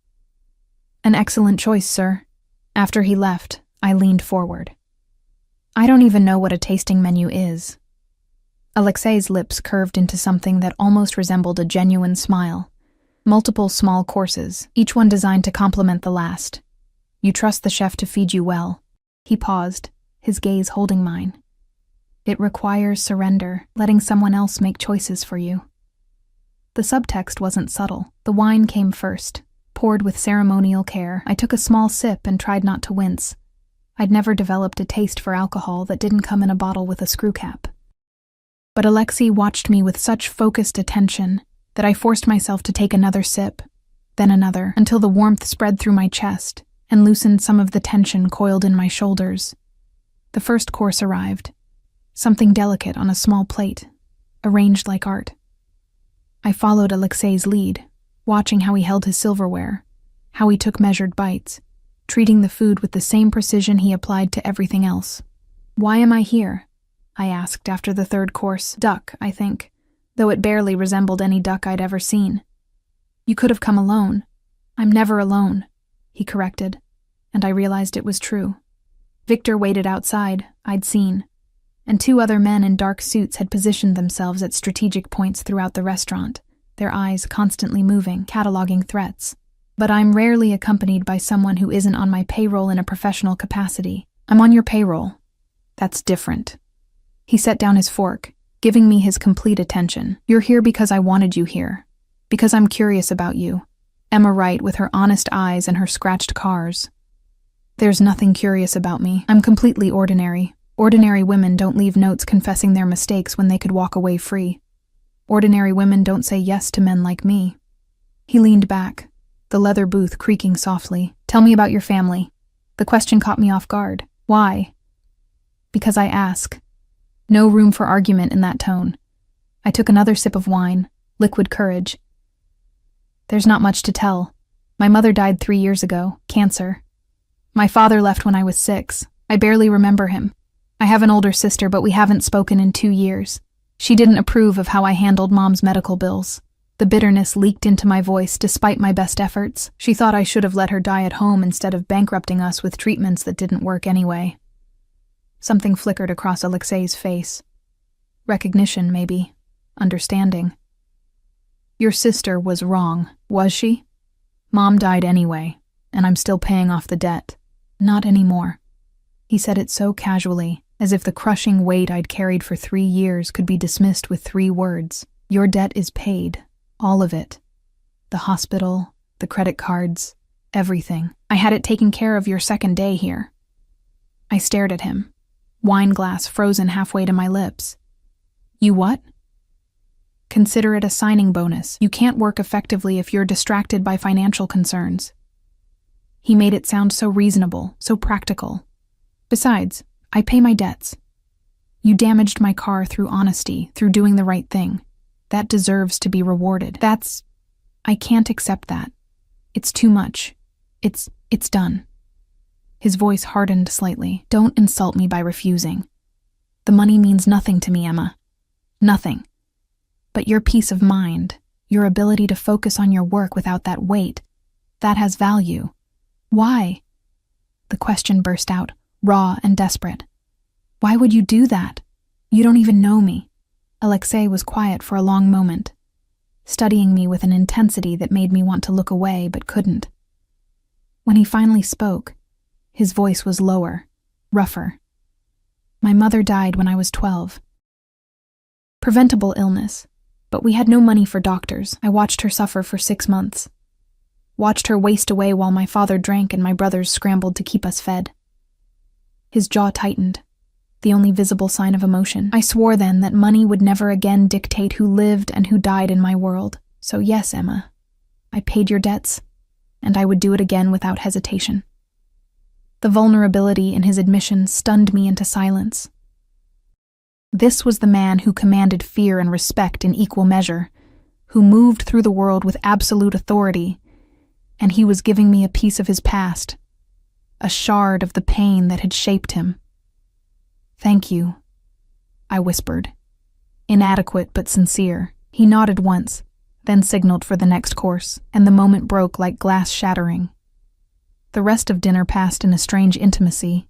S1: An excellent choice, sir. After he left, I leaned forward. I don't even know what a tasting menu is. Alexei's lips curved into something that almost resembled a genuine smile. Multiple small courses, each one designed to complement the last. You trust the chef to feed you well. He paused, his gaze holding mine. It requires surrender, letting someone else make choices for you. The subtext wasn't subtle. The wine came first, poured with ceremonial care. I took a small sip and tried not to wince. I'd never developed a taste for alcohol that didn't come in a bottle with a screw cap. But Alexei watched me with such focused attention that I forced myself to take another sip, then another, until the warmth spread through my chest and loosened some of the tension coiled in my shoulders. The first course arrived, something delicate on a small plate, arranged like art. I followed Alexei's lead, watching how he held his silverware, how he took measured bites, treating the food with the same precision he applied to everything else. Why am I here? I asked after the third course. Duck, I think, though it barely resembled any duck I'd ever seen. You could have come alone. I'm never alone, he corrected, and I realized it was true. Victor waited outside, I'd seen, and 2 other men in dark suits had positioned themselves at strategic points throughout the restaurant, their eyes constantly moving, cataloging threats. But I'm rarely accompanied by someone who isn't on my payroll in a professional capacity. I'm on your payroll. That's different. He set down his fork, giving me his complete attention. You're here because I wanted you here, because I'm curious about you, Emma Wright with her honest eyes and her scratched cars. There's nothing curious about me. I'm completely ordinary. Ordinary women don't leave notes confessing their mistakes when they could walk away free. Ordinary women don't say yes to men like me. He leaned back, the leather booth creaking softly. Tell me about your family. The question caught me off guard. Why? Because I ask. No room for argument in that tone. I took another sip of wine, liquid courage. There's not much to tell. My mother died 3 years ago, cancer. My father left when I was 6. I barely remember him. I have an older sister, but we haven't spoken in 2 years. She didn't approve of how I handled Mom's medical bills. The bitterness leaked into my voice despite my best efforts. She thought I should have let her die at home instead of bankrupting us with treatments that didn't work anyway. Something flickered across Alexei's face. Recognition, maybe. Understanding. Your sister was wrong, was she? Mom died anyway, and I'm still paying off the debt. Not anymore. He said it so casually, as if the crushing weight I'd carried for 3 years could be dismissed with 3 words. Your debt is paid. All of it. The hospital, the credit cards, everything. I had it taken care of your second day here. I stared at him, wine glass frozen halfway to my lips. You what? Consider it a signing bonus. You can't work effectively if you're distracted by financial concerns. He made it sound so reasonable, so practical. Besides, I pay my debts. You damaged my car through honesty, through doing the right thing. That deserves to be rewarded. I can't accept that. It's too much. It's done. His voice hardened slightly. Don't insult me by refusing. The money means nothing to me, Emma. Nothing. But your peace of mind, your ability to focus on your work without that weight, that has value. Why? The question burst out, raw and desperate. Why would you do that? You don't even know me. Alexei was quiet for a long moment, studying me with an intensity that made me want to look away but couldn't. When he finally spoke, his voice was lower, rougher. My mother died when I was 12. Preventable illness, but we had no money for doctors. I watched her suffer for 6 months. Watched her waste away while my father drank and my brothers scrambled to keep us fed. His jaw tightened, the only visible sign of emotion. I swore then that money would never again dictate who lived and who died in my world. So yes, Emma, I paid your debts, and I would do it again without hesitation. The vulnerability in his admission stunned me into silence. This was the man who commanded fear and respect in equal measure, who moved through the world with absolute authority, and he was giving me a piece of his past, a shard of the pain that had shaped him. Thank you, I whispered. Inadequate but sincere. He nodded once, then signaled for the next course, and the moment broke like glass shattering. The rest of dinner passed in a strange intimacy.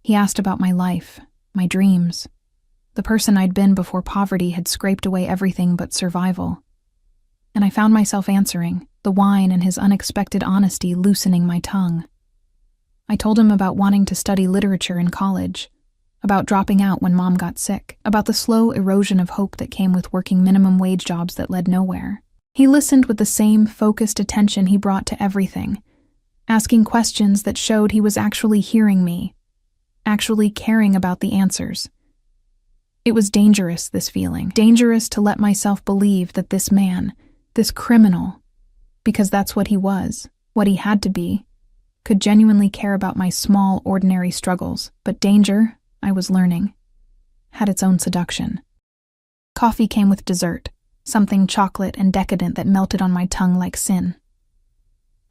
S1: He asked about my life, my dreams. The person I'd been before poverty had scraped away everything but survival. And I found myself answering, the wine and his unexpected honesty loosening my tongue. I told him about wanting to study literature in college, about dropping out when Mom got sick, about the slow erosion of hope that came with working minimum wage jobs that led nowhere. He listened with the same focused attention he brought to everything, asking questions that showed he was actually hearing me, actually caring about the answers. It was dangerous, this feeling. Dangerous to let myself believe that this man, this criminal, because that's what he was, what he had to be, could genuinely care about my small, ordinary struggles. But danger, I was learning, had its own seduction. Coffee came with dessert, something chocolate and decadent that melted on my tongue like sin.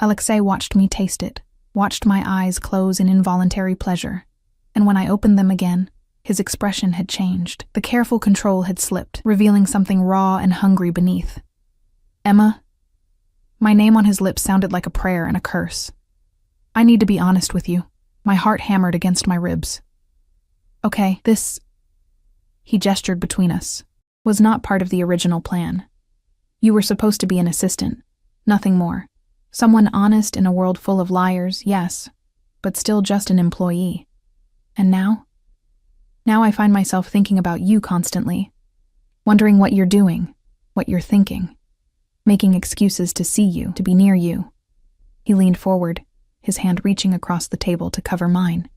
S1: Alexei watched me taste it, watched my eyes close in involuntary pleasure, and when I opened them again, his expression had changed. The careful control had slipped, revealing something raw and hungry beneath. Emma? My name on his lips sounded like a prayer and a curse. I need to be honest with you. My heart hammered against my ribs. Okay, this, he gestured between us, was not part of the original plan. You were supposed to be an assistant, nothing more. Someone honest in a world full of liars, yes, but still just an employee. And now? Now I find myself thinking about you constantly, wondering what you're doing, what you're thinking. making excuses to see you, to be near you. He leaned forward, his hand reaching across the table to cover mine.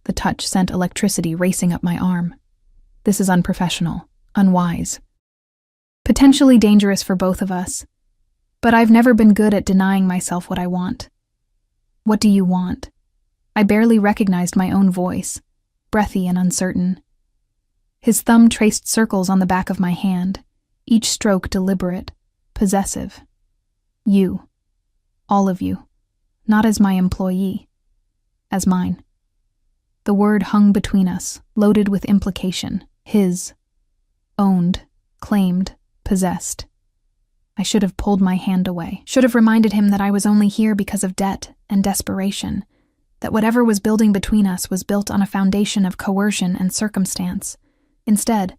S1: The touch sent electricity racing up my arm. This is unprofessional, unwise. Potentially dangerous for both of us. But I've never been good at denying myself what I want. What do you want? I barely recognized my own voice, breathy and uncertain. His thumb traced circles on the back of my hand, each stroke deliberate, possessive. You. All of you. Not as my employee. As mine. The word hung between us, loaded with implication. His. Owned. Claimed. Possessed. I should have pulled my hand away, should have reminded him that I was only here because of debt and desperation, that whatever was building between us was built on a foundation of coercion and circumstance. Instead,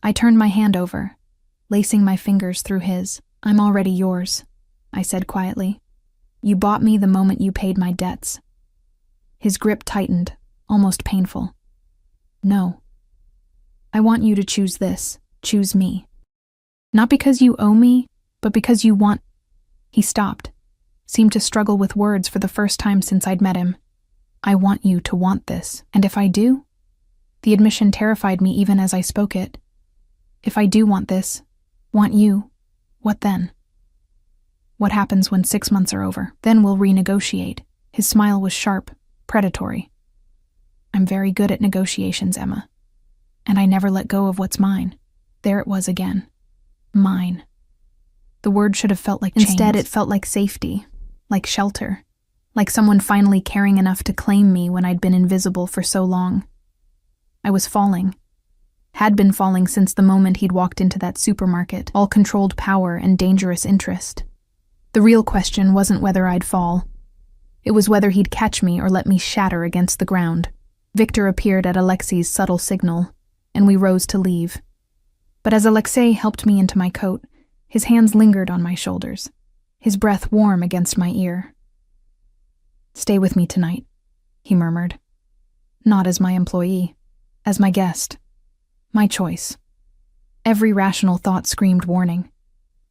S1: I turned my hand over, lacing my fingers through his. I'm already yours, I said quietly. You bought me the moment you paid my debts. His grip tightened, almost painful. No. I want you to choose this, choose me. Not because you owe me, but because you want. He stopped, seemed to struggle with words for the first time since I'd met him. I want you to want this, and if I do? The admission terrified me even as I spoke it. If I do want this, want you, what then? What happens when 6 months are over? Then we'll renegotiate. His smile was sharp, predatory. I'm very good at negotiations, Emma. And I never let go of what's mine. There it was again. Mine. The word should have felt like chains. Instead, it felt like safety, like shelter, like someone finally caring enough to claim me when I'd been invisible for so long. I was falling. Had been falling since the moment he'd walked into that supermarket, all controlled power and dangerous interest. The real question wasn't whether I'd fall. It was whether he'd catch me or let me shatter against the ground. Victor appeared at Alexei's subtle signal, and we rose to leave. But as Alexei helped me into my coat, his hands lingered on my shoulders, his breath warm against my ear. Stay with me tonight, he murmured. Not as my employee, as my guest. My choice. Every rational thought screamed warning.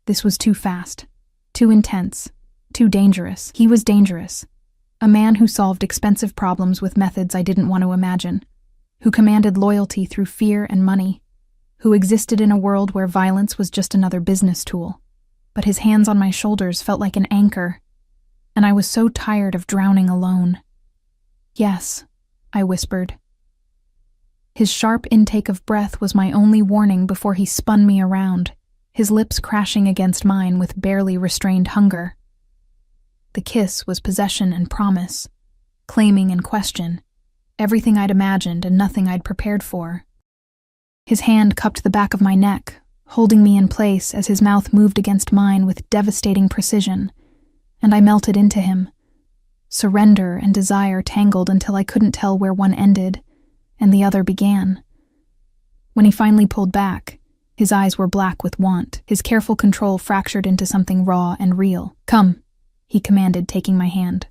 S1: This was too fast, too intense, too dangerous. He was dangerous. A man who solved expensive problems with methods I didn't want to imagine, who commanded loyalty through fear and money, who existed in a world where violence was just another business tool. But his hands on my shoulders felt like an anchor, and I was so tired of drowning alone. Yes, I whispered. His sharp intake of breath was my only warning before he spun me around, his lips crashing against mine with barely restrained hunger. The kiss was possession and promise, claiming and question, everything I'd imagined and nothing I'd prepared for. His hand cupped the back of my neck, holding me in place as his mouth moved against mine with devastating precision, and I melted into him. Surrender and desire tangled until I couldn't tell where one ended and the other began. When he finally pulled back, his eyes were black with want, his careful control fractured into something raw and real. Come, he commanded, taking my hand.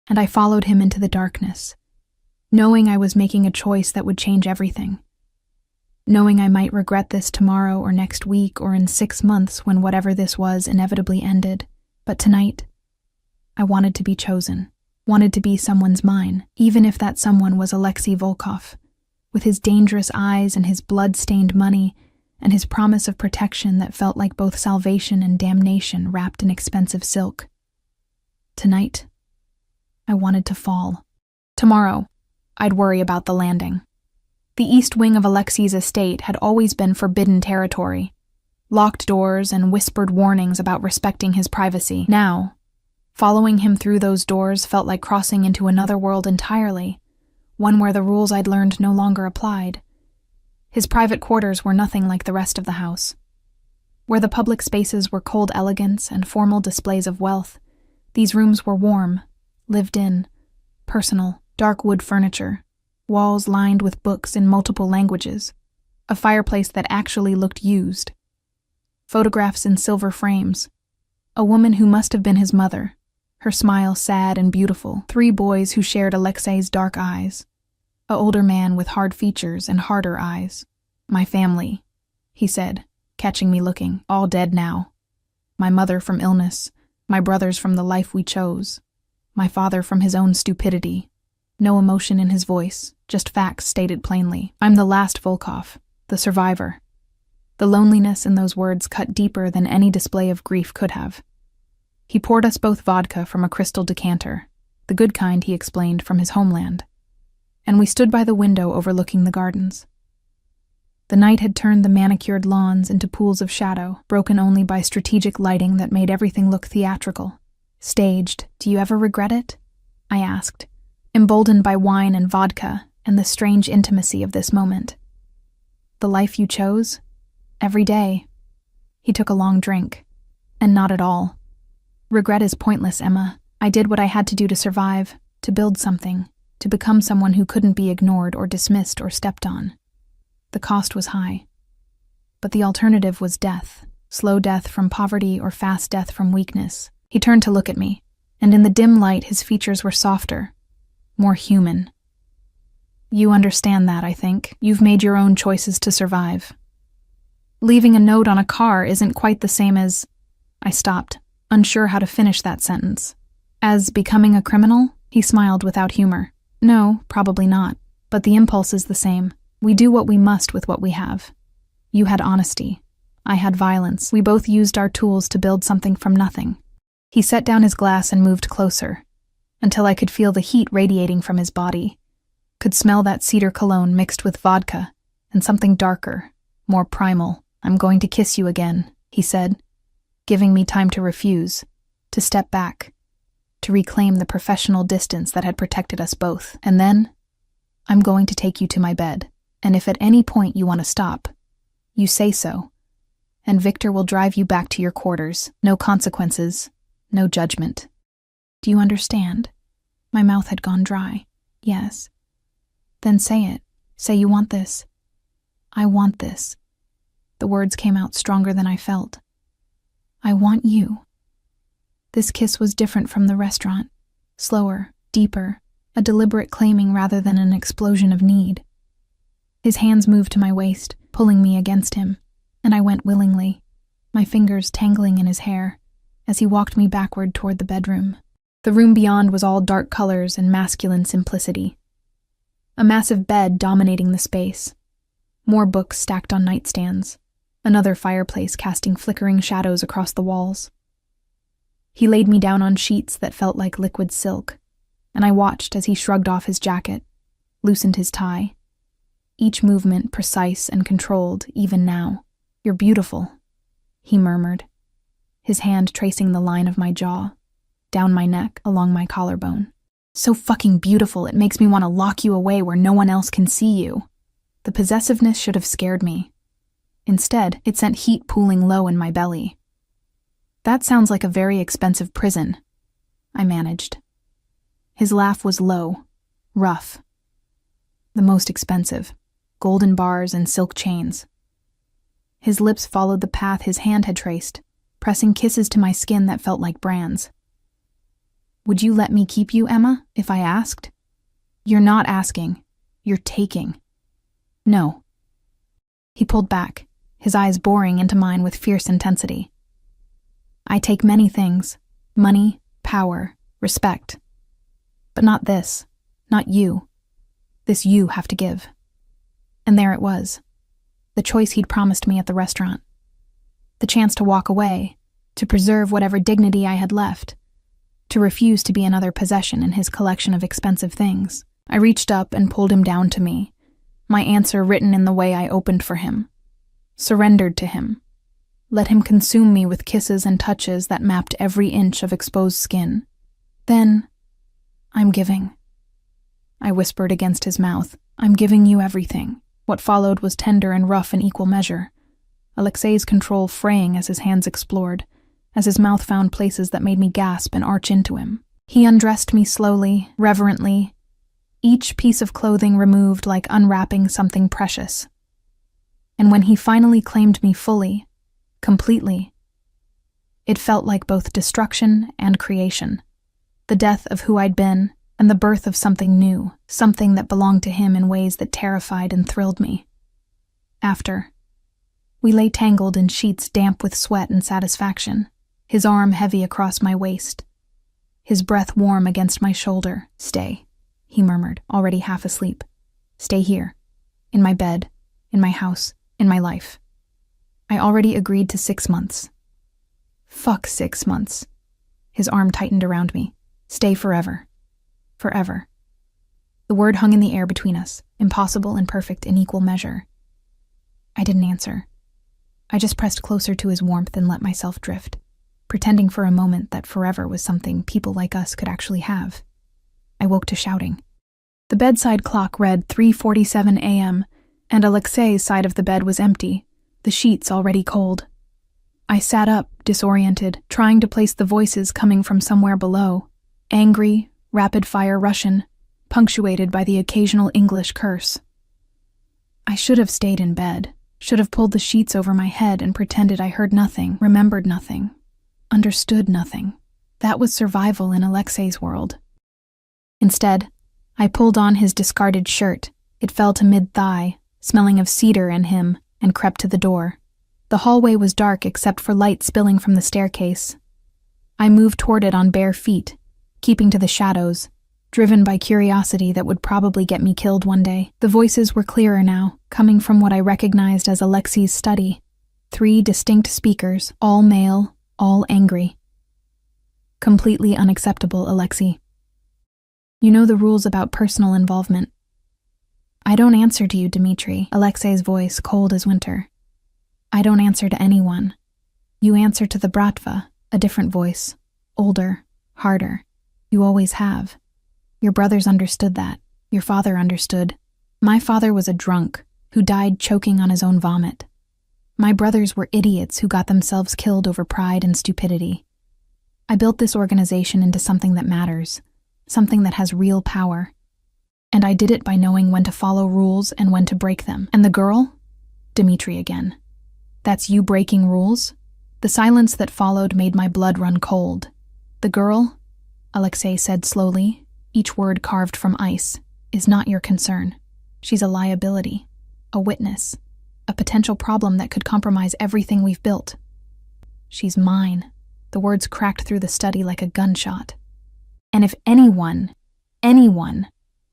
S1: And I followed him into the darkness, knowing I was making a choice that would change everything. Knowing I might regret this tomorrow or next week or in 6 months when whatever this was inevitably ended. But tonight, I wanted to be chosen, wanted to be someone's mine, even if that someone was Alexei Volkov, with his dangerous eyes and his blood-stained money and his promise of protection that felt like both salvation and damnation wrapped in expensive silk. Tonight, I wanted to fall. Tomorrow, I'd worry about the landing. The east wing of Alexei's estate had always been forbidden territory, locked doors and whispered warnings about respecting his privacy. Now, following him through those doors felt like crossing into another world entirely, one where the rules I'd learned no longer applied. His private quarters were nothing like the rest of the house. Where the public spaces were cold elegance and formal displays of wealth, these rooms were warm, lived in, personal, dark wood furniture, walls lined with books in multiple languages, a fireplace that actually looked used, photographs in silver frames, a woman who must have been his mother, her smile sad and beautiful, 3 boys who shared Alexei's dark eyes, an older man with hard features and harder eyes. My family, he said, catching me looking, all dead now. my mother from illness, my brothers from the life we chose, my father from his own stupidity. No emotion in his voice, just facts stated plainly. I'm the last Volkov, the survivor. The loneliness in those words cut deeper than any display of grief could have. He poured us both vodka from a crystal decanter, the good kind, he explained, from his homeland, and we stood by the window overlooking the gardens. The night had turned the manicured lawns into pools of shadow, broken only by strategic lighting that made everything look theatrical. Staged. Do you ever regret it? I asked, emboldened by wine and vodka and the strange intimacy of this moment. The life you chose? Every day. He took a long drink. And not at all. Regret is pointless, Emma. I did what I had to do to survive, to build something, to become someone who couldn't be ignored or dismissed or stepped on. The cost was high. But the alternative was death, slow death from poverty or fast death from weakness. He turned to look at me, and in the dim light his features were softer, more human. You understand that, I think. You've made your own choices to survive. Leaving a note on a car isn't quite the same as... I stopped, unsure how to finish that sentence. As becoming a criminal? He smiled without humor. No, probably not. But the impulse is the same. We do what we must with what we have. You had honesty. I had violence. We both used our tools to build something from nothing. He set down his glass and moved closer, until I could feel the heat radiating from his body, could smell that cedar cologne mixed with vodka, and something darker, more primal. I'm going to kiss you again, he said, giving me time to refuse, to step back, to reclaim the professional distance that had protected us both. And then, I'm going to take you to my bed, and if at any point you want to stop, you say so, and Victor will drive you back to your quarters. No consequences, no judgment. Do you understand? My mouth had gone dry. Yes. Then say it. Say you want this. I want this. The words came out stronger than I felt. I want you. This kiss was different from the restaurant. Slower, deeper, a deliberate claiming rather than an explosion of need. His hands moved to my waist, pulling me against him, and I went willingly, my fingers tangling in his hair, as he walked me backward toward the bedroom. The room beyond was all dark colors and masculine simplicity. A massive bed dominating the space. More books stacked on nightstands. Another fireplace casting flickering shadows across the walls. He laid me down on sheets that felt like liquid silk, and I watched as he shrugged off his jacket, loosened his tie. Each movement precise and controlled, even now. You're beautiful, he murmured, his hand tracing the line of my jaw, down my neck, along my collarbone. So fucking beautiful, it makes me want to lock you away where no one else can see you. The possessiveness should have scared me. Instead, it sent heat pooling low in my belly. That sounds like a very expensive prison, I managed. His laugh was low, rough. The most expensive, golden bars and silk chains. His lips followed the path his hand had traced, pressing kisses to my skin that felt like brands. Would you let me keep you, Emma, if I asked? You're not asking. You're taking. No. He pulled back, his eyes boring into mine with fierce intensity. I take many things. Money, power, respect. But not this. Not you. This you have to give. And there it was. The choice he'd promised me at the restaurant. The chance to walk away, to preserve whatever dignity I had left, to refuse to be another possession in his collection of expensive things. I reached up and pulled him down to me, my answer written in the way I opened for him. Surrendered to him. Let him consume me with kisses and touches that mapped every inch of exposed skin. Then, I'm giving. I whispered against his mouth. I'm giving you everything. What followed was tender and rough in equal measure. Alexei's control fraying as his hands explored, as his mouth found places that made me gasp and arch into him. He undressed me slowly, reverently, each piece of clothing removed like unwrapping something precious. And when he finally claimed me fully, completely, it felt like both destruction and creation. The death of who I'd been, and the birth of something new, something that belonged to him in ways that terrified and thrilled me. After, we lay tangled in sheets damp with sweat and satisfaction, his arm heavy across my waist, his breath warm against my shoulder. "Stay," he murmured, already half asleep. "Stay here. In my bed, in my house, in my life." I already agreed to 6 months. Fuck 6 months. His arm tightened around me. "Stay forever. Forever." The word hung in the air between us, impossible and perfect in equal measure. I didn't answer. I just pressed closer to his warmth and let myself drift, pretending for a moment that forever was something people like us could actually have. I woke to shouting. The bedside clock read 3:47 a.m., and Alexei's side of the bed was empty, the sheets already cold. I sat up, disoriented, trying to place the voices coming from somewhere below. Angry, rapid-fire Russian, punctuated by the occasional English curse. I should have stayed in bed, should have pulled the sheets over my head and pretended I heard nothing, remembered nothing, understood nothing. That was survival in Alexei's world. Instead, I pulled on his discarded shirt. It fell to mid-thigh, smelling of cedar and him, and crept to the door. The hallway was dark except for light spilling from the staircase. I moved toward it on bare feet, keeping to the shadows, driven by curiosity that would probably get me killed one day. The voices were clearer now, coming from what I recognized as Alexei's study. 3 distinct speakers, all male, all angry. Completely unacceptable, Alexei. You know the rules about personal involvement. I don't answer to you, Dmitri, Alexei's voice cold as winter. I don't answer to anyone. You answer to the Bratva, a different voice, older, harder. You always have. Your brothers understood that. Your father understood. My father was a drunk who died choking on his own vomit. My brothers were idiots who got themselves killed over pride and stupidity. I built this organization into something that matters, something that has real power. And I did it by knowing when to follow rules and when to break them. And the girl? Dmitri again. That's you breaking rules? The silence that followed made my blood run cold. The girl, Alexei said slowly, each word carved from ice, is not your concern. She's a liability, a witness, a potential problem that could compromise everything we've built. She's mine. The words cracked through the study like a gunshot. And if anyone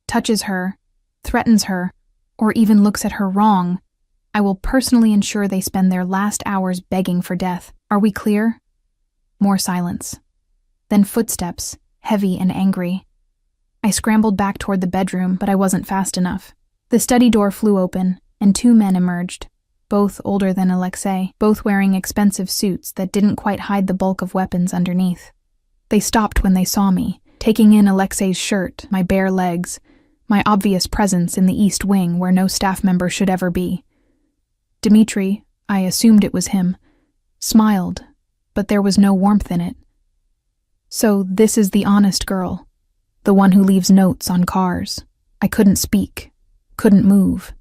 S1: touches her, threatens her, or even looks at her wrong, I will personally ensure they spend their last hours begging for death. Are we clear? More silence. Then footsteps, heavy and angry. I scrambled back toward the bedroom, but I wasn't fast enough. The study door flew open, and 2 men emerged, both older than Alexei, both wearing expensive suits that didn't quite hide the bulk of weapons underneath. They stopped when they saw me, taking in Alexei's shirt, my bare legs, my obvious presence in the East Wing where no staff member should ever be. Dmitri, I assumed it was him, smiled, but there was no warmth in it. So this is the honest girl, the one who leaves notes on cars. I couldn't speak, couldn't move.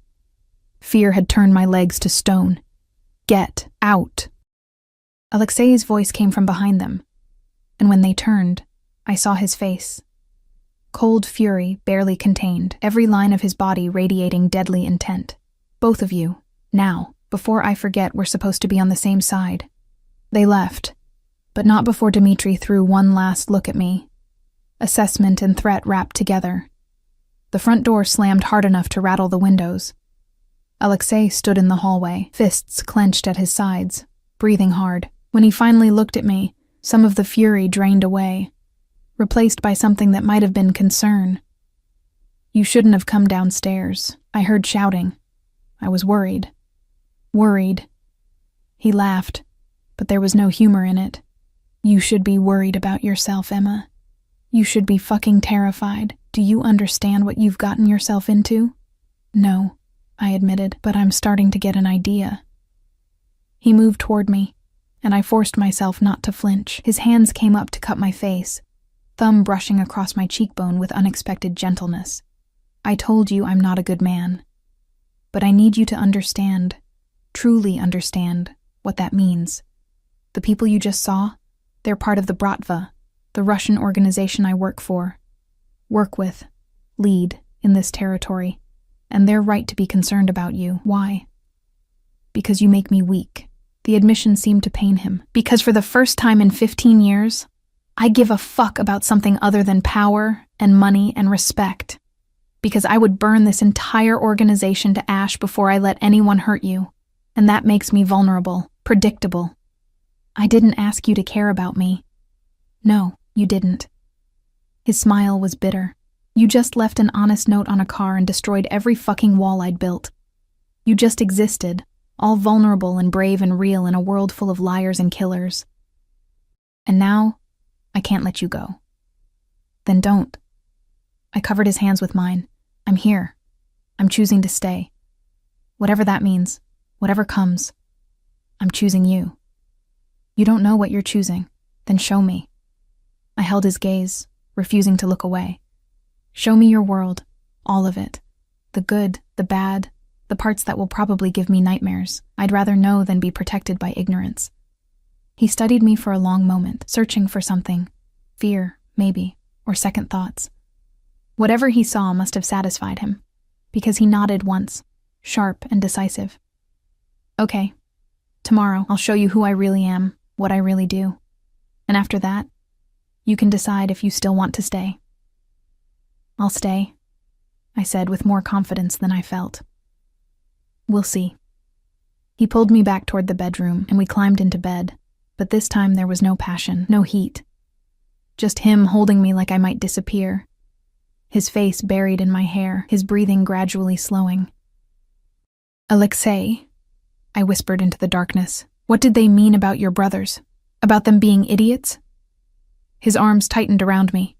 S1: Fear had turned my legs to stone. Get out. Alexei's voice came from behind them, and when they turned, I saw his face. Cold fury barely contained, every line of his body radiating deadly intent. Both of you, now, before I forget we're supposed to be on the same side. They left, but not before Dmitri threw one last look at me. Assessment and threat wrapped together. The front door slammed hard enough to rattle the windows. Alexei stood in the hallway, fists clenched at his sides, breathing hard. When he finally looked at me, some of the fury drained away, replaced by something that might have been concern. You shouldn't have come downstairs. I heard shouting. I was worried. Worried. He laughed, but there was no humor in it. You should be worried about yourself, Emma. You should be fucking terrified. Do you understand what you've gotten yourself into? No, I admitted, but I'm starting to get an idea. He moved toward me, and I forced myself not to flinch. His hands came up to cut my face, thumb brushing across my cheekbone with unexpected gentleness. I told you I'm not a good man, but I need you to understand, truly understand, what that means. The people you just saw, they're part of the Bratva, the Russian organization I work for, work with, lead in this territory, and they're right to be concerned about you. Why? Because you make me weak. The admission seemed to pain him, because for the first time in 15 years, I give a fuck about something other than power and money and respect. Because I would burn this entire organization to ash before I let anyone hurt you. And that makes me vulnerable, predictable. I didn't ask you to care about me. No, you didn't. His smile was bitter. You just left an honest note on a car and destroyed every fucking wall I'd built. You just existed, all vulnerable and brave and real in a world full of liars and killers. And now, I can't let you go. Then don't. I covered his hands with mine. I'm here. I'm choosing to stay. Whatever that means, whatever comes, I'm choosing you. You don't know what you're choosing, then show me. I held his gaze, refusing to look away. Show me your world, all of it. The good, the bad, the parts that will probably give me nightmares. I'd rather know than be protected by ignorance. He studied me for a long moment, searching for something. Fear, maybe, or second thoughts. Whatever he saw must have satisfied him, because he nodded once, sharp and decisive. Okay, tomorrow I'll show you who I really am, what I really do. And after that, you can decide if you still want to stay. I'll stay, I said with more confidence than I felt. We'll see. He pulled me back toward the bedroom, and we climbed into bed, but this time there was no passion, no heat. Just him holding me like I might disappear. His face buried in my hair, his breathing gradually slowing. Alexei, I whispered into the darkness, what did they mean about your brothers? About them being idiots? His arms tightened around me.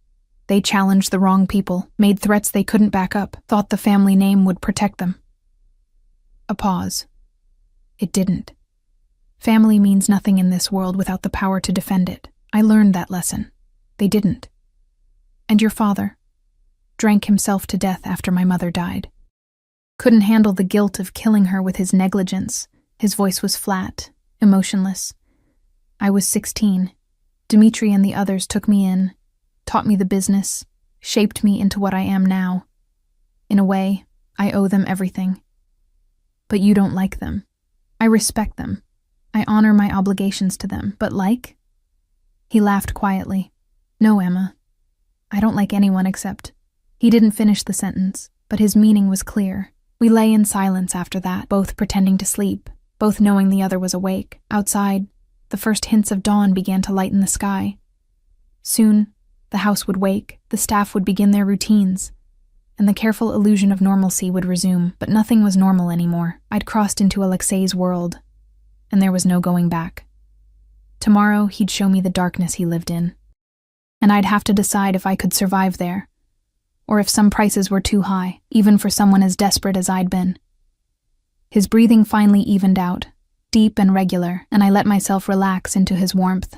S1: They challenged the wrong people, made threats they couldn't back up, thought the family name would protect them. A pause. It didn't. Family means nothing in this world without the power to defend it. I learned that lesson. They didn't. And your father? Drank himself to death after my mother died. Couldn't handle the guilt of killing her with his negligence. His voice was flat, emotionless. I was 16. Dmitri and the others took me in, taught me the business, shaped me into what I am now. In a way, I owe them everything. But you don't like them. I respect them. I honor my obligations to them, but like? He laughed quietly. No, Emma. I don't like anyone except... He didn't finish the sentence, but his meaning was clear. We lay in silence after that, both pretending to sleep, both knowing the other was awake. Outside, the first hints of dawn began to lighten the sky. Soon, the house would wake, the staff would begin their routines, and the careful illusion of normalcy would resume, but nothing was normal anymore. I'd crossed into Alexei's world, and there was no going back. Tomorrow, he'd show me the darkness he lived in, and I'd have to decide if I could survive there, or if some prices were too high, even for someone as desperate as I'd been. His breathing finally evened out, deep and regular, and I let myself relax into his warmth.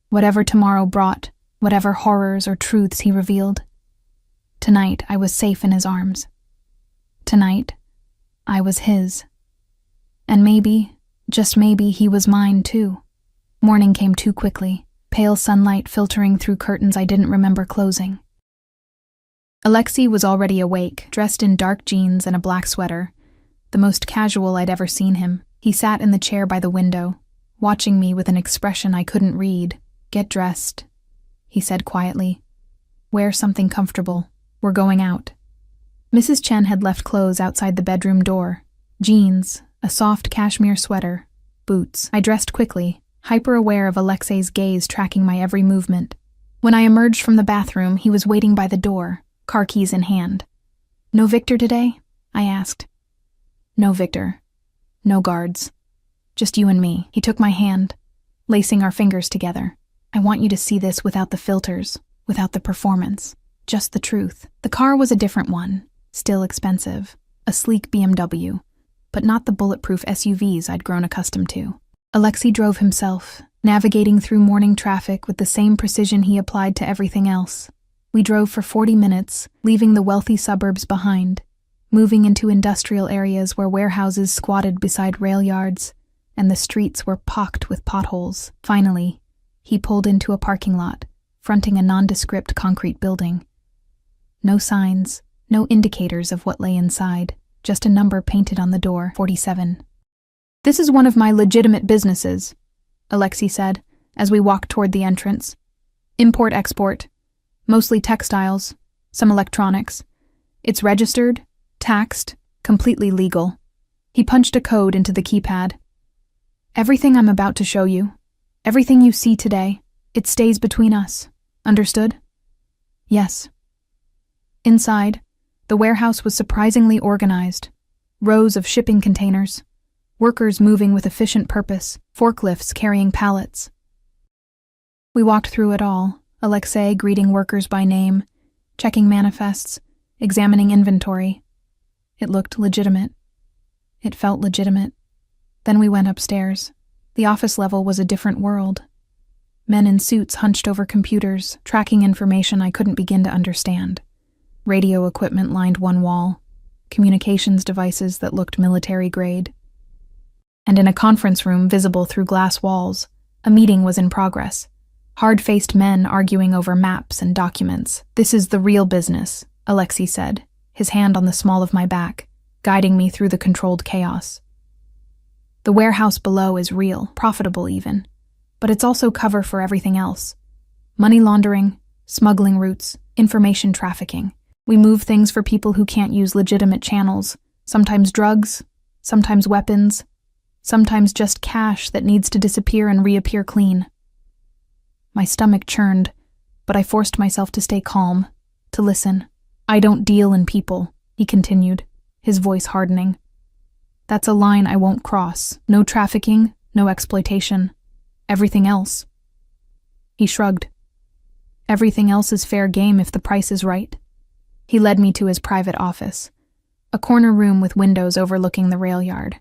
S1: Whatever tomorrow brought, whatever horrors or truths he revealed, tonight I was safe in his arms. Tonight, I was his. And maybe, just maybe, he was mine too. Morning came too quickly, pale sunlight filtering through curtains I didn't remember closing. Alexei was already awake, dressed in dark jeans and a black sweater, the most casual I'd ever seen him. He sat in the chair by the window, watching me with an expression I couldn't read. Get dressed, he said quietly. Wear something comfortable. We're going out. Mrs. Chen had left clothes outside the bedroom door. Jeans, a soft cashmere sweater, boots. I dressed quickly, hyper-aware of Alexei's gaze tracking my every movement. When I emerged from the bathroom, he was waiting by the door, car keys in hand. No Victor today? I asked. No Victor. No guards. Just you and me. He took my hand, lacing our fingers together. I want you to see this without the filters, without the performance. Just the truth. The car was a different one, still expensive. A sleek BMW, but not the bulletproof SUVs I'd grown accustomed to. Alexei drove himself, navigating through morning traffic with the same precision he applied to everything else. We drove for 40 minutes, leaving the wealthy suburbs behind, moving into industrial areas where warehouses squatted beside rail yards, and the streets were pocked with potholes. Finally, he pulled into a parking lot, fronting a nondescript concrete building. No signs, no indicators of what lay inside, just a number painted on the door, 47. This is one of my legitimate businesses, Alexei said, as we walked toward the entrance. Import-export, mostly textiles, some electronics. It's registered, taxed, completely legal. He punched a code into the keypad. Everything I'm about to show you, everything you see today, it stays between us. Understood? Yes. Inside, the warehouse was surprisingly organized. Rows of shipping containers, workers moving with efficient purpose, forklifts carrying pallets. We walked through it all, Alexei greeting workers by name, checking manifests, examining inventory. It looked legitimate. It felt legitimate. Then we went upstairs. The office level was a different world. Men in suits hunched over computers, tracking information I couldn't begin to understand. Radio equipment lined one wall, communications devices that looked military-grade. And in a conference room visible through glass walls, a meeting was in progress. Hard-faced men arguing over maps and documents. This is the real business, Alexei said, his hand on the small of my back, guiding me through the controlled chaos. The warehouse below is real, profitable even, but it's also cover for everything else. Money laundering, smuggling routes, information trafficking. We move things for people who can't use legitimate channels, sometimes drugs, sometimes weapons, sometimes just cash that needs to disappear and reappear clean. My stomach churned, but I forced myself to stay calm, to listen. I don't deal in people, he continued, his voice hardening. That's a line I won't cross. No trafficking, no exploitation. Everything else. He shrugged. Everything else is fair game if the price is right. He led me to his private office, a corner room with windows overlooking the rail yard.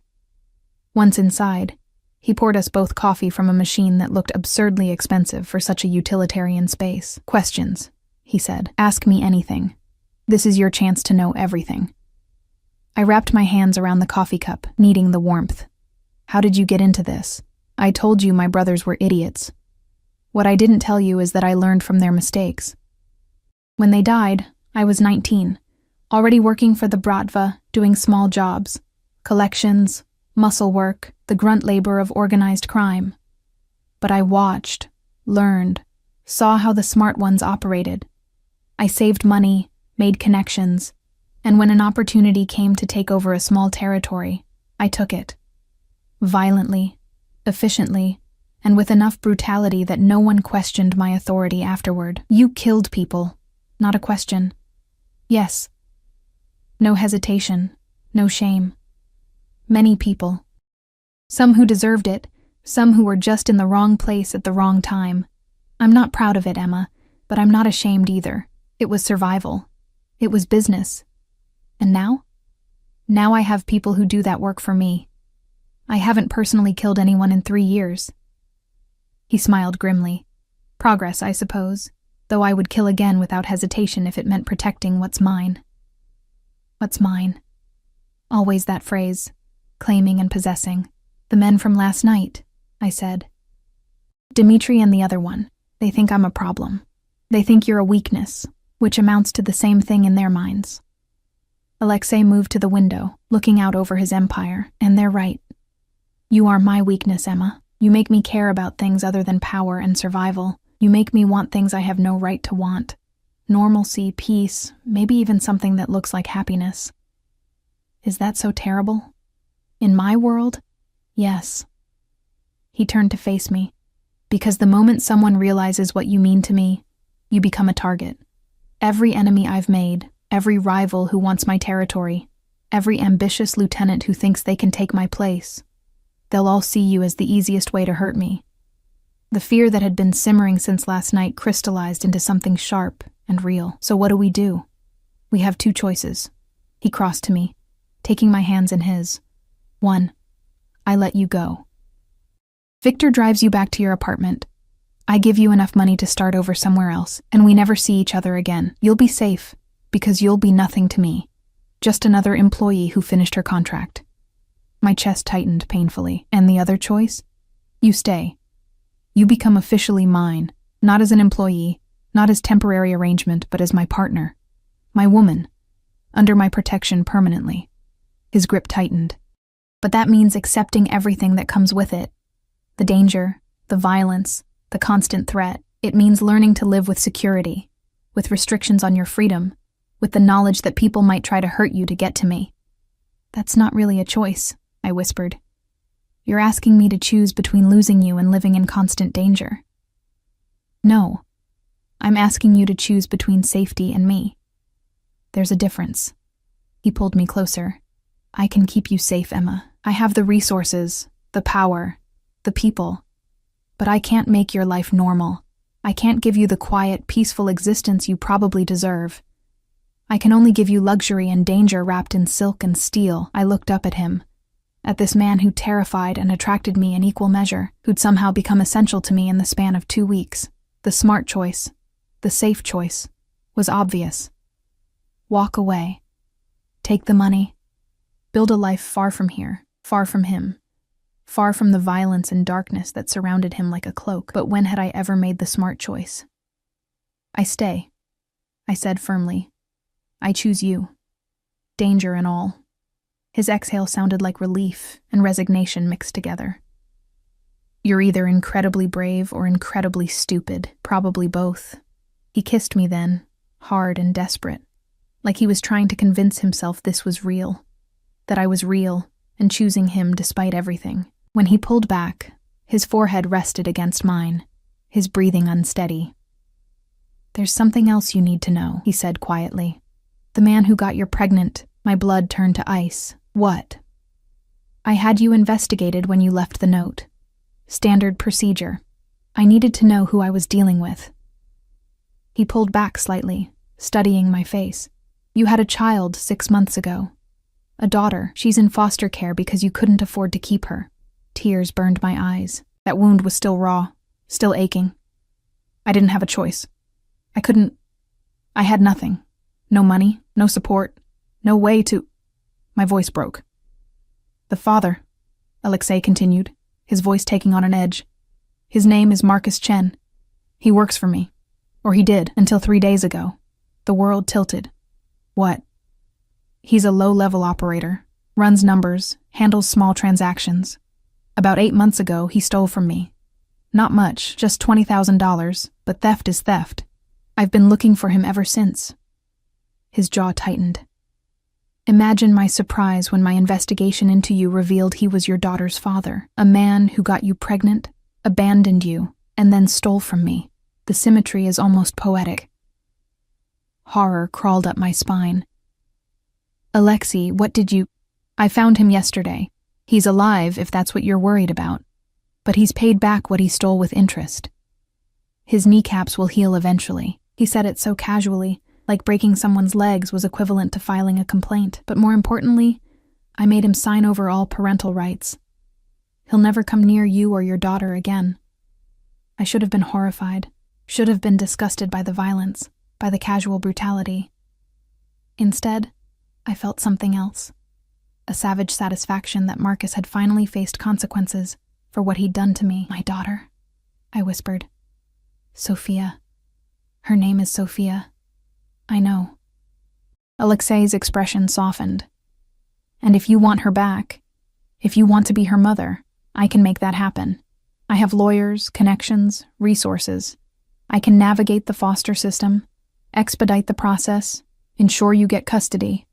S1: Once inside, he poured us both coffee from a machine that looked absurdly expensive for such a utilitarian space. Questions, he said. Ask me anything. This is your chance to know everything. I wrapped my hands around the coffee cup, needing the warmth. How did you get into this? I told you my brothers were idiots. What I didn't tell you is that I learned from their mistakes. When they died, I was 19, already working for the Bratva, doing small jobs, collections, muscle work, the grunt labor of organized crime. But I watched, learned, saw how the smart ones operated. I saved money, made connections, and when an opportunity came to take over a small territory, I took it. Violently, efficiently, and with enough brutality that no one questioned my authority afterward. You killed people, not a question. Yes. No hesitation, no shame. Many people. Some who deserved it, some who were just in the wrong place at the wrong time. I'm not proud of it, Emma, but I'm not ashamed either. It was survival. It was business. And now? Now I have people who do that work for me. I haven't personally killed anyone in 3 years. He smiled grimly. Progress, I suppose, though I would kill again without hesitation if it meant protecting what's mine. What's mine? Always that phrase, claiming and possessing. The men from last night, I said. Dimitri and the other one, they think I'm a problem. They think you're a weakness, which amounts to the same thing in their minds. Alexei moved to the window, looking out over his empire, and they're right. You are my weakness, Emma. You make me care about things other than power and survival. You make me want things I have no right to want. Normalcy, peace, maybe even something that looks like happiness. Is that so terrible? In my world? Yes. He turned to face me. Because the moment someone realizes what you mean to me, you become a target. Every enemy I've made, every rival who wants my territory, every ambitious lieutenant who thinks they can take my place, they'll all see you as the easiest way to hurt me. The fear that had been simmering since last night crystallized into something sharp and real. So what do? We have 2 choices. He crossed to me, taking my hands in his. 1. I let you go. Victor drives you back to your apartment. I give you enough money to start over somewhere else, and we never see each other again. You'll be safe, because you'll be nothing to me. Just another employee who finished her contract. My chest tightened painfully. And the other choice? You stay. You become officially mine, not as an employee, not as temporary arrangement, but as my partner. My woman. Under my protection permanently. His grip tightened. But that means accepting everything that comes with it. The danger, the violence, the constant threat. It means learning to live with security, with restrictions on your freedom, with the knowledge that people might try to hurt you to get to me. That's not really a choice, I whispered. You're asking me to choose between losing you and living in constant danger. No, I'm asking you to choose between safety and me. There's a difference. He pulled me closer. I can keep you safe, Emma. I have the resources, the power, the people. But I can't make your life normal. I can't give you the quiet, peaceful existence you probably deserve. I can only give you luxury and danger wrapped in silk and steel. I looked up at him, at this man who terrified and attracted me in equal measure, who'd somehow become essential to me in the span of 2 weeks. The smart choice, the safe choice, was obvious. Walk away. Take the money. Build a life far from here, far from him, far from the violence and darkness that surrounded him like a cloak. But when had I ever made the smart choice? I stay, I said firmly. I choose you. Danger and all. His exhale sounded like relief and resignation mixed together. You're either incredibly brave or incredibly stupid, probably both. He kissed me then, hard and desperate, like he was trying to convince himself this was real, that I was real and choosing him despite everything. When he pulled back, his forehead rested against mine, his breathing unsteady. There's something else you need to know, he said quietly. The man who got you pregnant, my blood turned to ice. What? I had you investigated when you left the note. Standard procedure. I needed to know who I was dealing with. He pulled back slightly, studying my face. You had a child 6 months ago. A daughter. She's in foster care because you couldn't afford to keep her. Tears burned my eyes. That wound was still raw, still aching. I didn't have a choice. I had nothing. No money, no support, no way to... My voice broke. The father, Alexei continued, his voice taking on an edge. His name is Marcus Chen. He works for me. Or he did, until 3 days ago. The world tilted. What? He's a low-level operator, runs numbers, handles small transactions. About 8 months ago, he stole from me. Not much, just $20,000, but theft is theft. I've been looking for him ever since. His jaw tightened. Imagine my surprise when my investigation into you revealed he was your daughter's father, a man who got you pregnant, abandoned you, and then stole from me. The symmetry is almost poetic. Horror crawled up my spine. Alexei, what did you... I found him yesterday. He's alive, if that's what you're worried about. But he's paid back what he stole with interest. His kneecaps will heal eventually. He said it so casually, like breaking someone's legs was equivalent to filing a complaint. But more importantly, I made him sign over all parental rights. He'll never come near you or your daughter again. I should have been horrified, should have been disgusted by the violence, by the casual brutality. Instead, I felt something else. A savage satisfaction that Marcus had finally faced consequences for what he'd done to me. My daughter, I whispered. Sophia. Her name is Sophia. I know. Alexei's expression softened. And if you want her back, if you want to be her mother, I can make that happen. I have lawyers, connections, resources. I can navigate the foster system, expedite the process, ensure you get custody.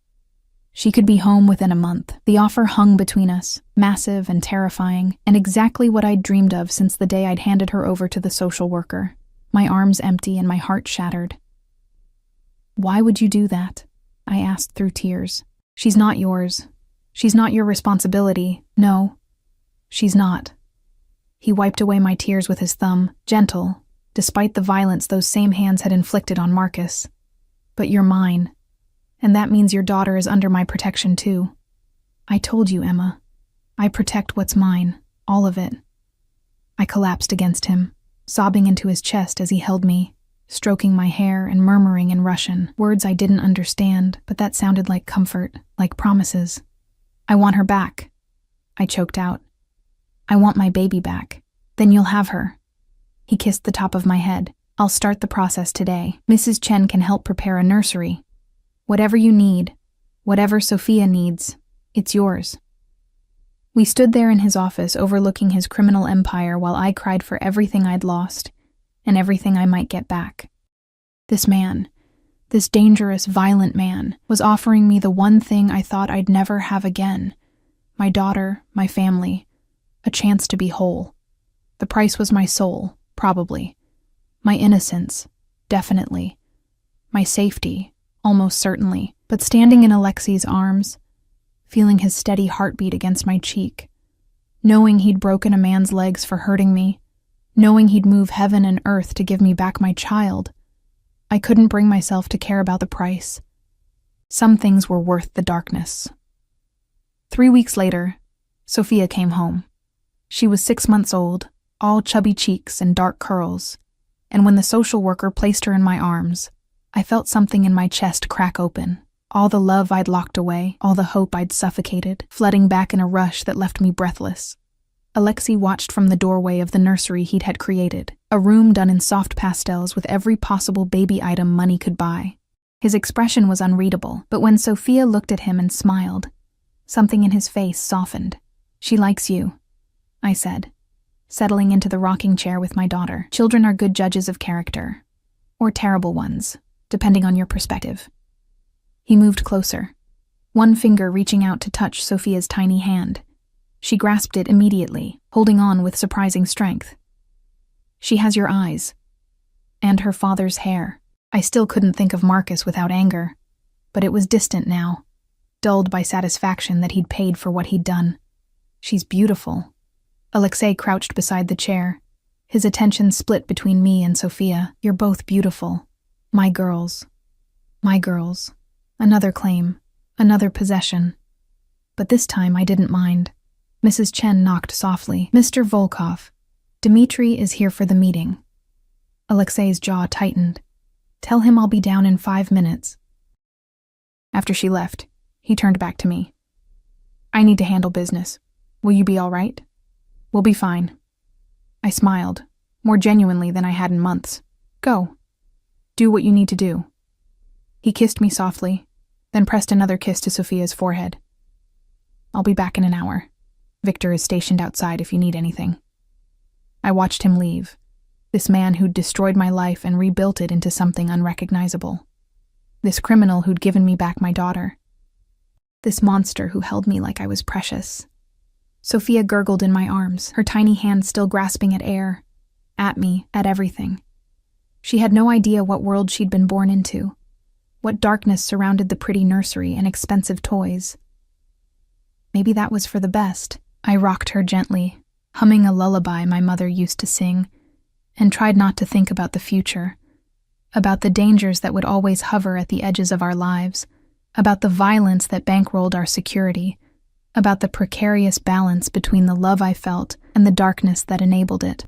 S1: She could be home within a month. The offer hung between us, massive and terrifying, and exactly what I'd dreamed of since the day I'd handed her over to the social worker. My arms empty and my heart shattered. Why would you do that? I asked through tears. She's not yours. She's not your responsibility. No, she's not. He wiped away my tears with his thumb, gentle, despite the violence those same hands had inflicted on Marcus. But you're mine, and that means your daughter is under my protection too. I told you, Emma. I protect what's mine, all of it. I collapsed against him, sobbing into his chest as he held me, stroking my hair and murmuring in Russian, words I didn't understand, but that sounded like comfort, like promises. I want her back, I choked out. I want my baby back. Then you'll have her. He kissed the top of my head. I'll start the process today. Mrs. Chen can help prepare a nursery. Whatever you need, whatever Sophia needs, it's yours. We stood there in his office overlooking his criminal empire while I cried for everything I'd lost and everything I might get back. This man, this dangerous, violent man, was offering me the one thing I thought I'd never have again: my daughter, my family, a chance to be whole. The price was my soul, probably. My innocence, definitely. My safety, almost certainly. But standing in Alexei's arms, feeling his steady heartbeat against my cheek, knowing he'd broken a man's legs for hurting me, knowing he'd move heaven and earth to give me back my child, I couldn't bring myself to care about the price. Some things were worth the darkness. 3 weeks later, Sophia came home. She was 6 months old, all chubby cheeks and dark curls, and when the social worker placed her in my arms, I felt something in my chest crack open. All the love I'd locked away, all the hope I'd suffocated, flooding back in a rush that left me breathless. Alexei watched from the doorway of the nursery he'd had created, a room done in soft pastels with every possible baby item money could buy. His expression was unreadable, but when Sophia looked at him and smiled, something in his face softened. "She likes you," I said, settling into the rocking chair with my daughter. Children are good judges of character, or terrible ones, depending on your perspective. He moved closer, one finger reaching out to touch Sophia's tiny hand. She grasped it immediately, holding on with surprising strength. "She has your eyes. And her father's hair." I still couldn't think of Marcus without anger, but it was distant now, dulled by satisfaction that he'd paid for what he'd done. "She's beautiful." Alexei crouched beside the chair, his attention split between me and Sophia. "You're both beautiful. My girls. My girls." Another claim, another possession. But this time I didn't mind. Mrs. Chen knocked softly. "Mr. Volkov, Dmitri is here for the meeting." Alexei's jaw tightened. "Tell him I'll be down in 5 minutes." After she left, he turned back to me. "I need to handle business. Will you be all right?" "We'll be fine." I smiled, more genuinely than I had in months. "Go. Do what you need to do." He kissed me softly, then pressed another kiss to Sophia's forehead. "I'll be back in an hour. Victor is stationed outside if you need anything." I watched him leave, this man who'd destroyed my life and rebuilt it into something unrecognizable. This criminal who'd given me back my daughter. This monster who held me like I was precious. Sophia gurgled in my arms, her tiny hand still grasping at air, at me, at everything. She had no idea what world she'd been born into, what darkness surrounded the pretty nursery and expensive toys. Maybe that was for the best. I rocked her gently, humming a lullaby my mother used to sing, and tried not to think about the future, about the dangers that would always hover at the edges of our lives, about the violence that bankrolled our security, about the precarious balance between the love I felt and the darkness that enabled it.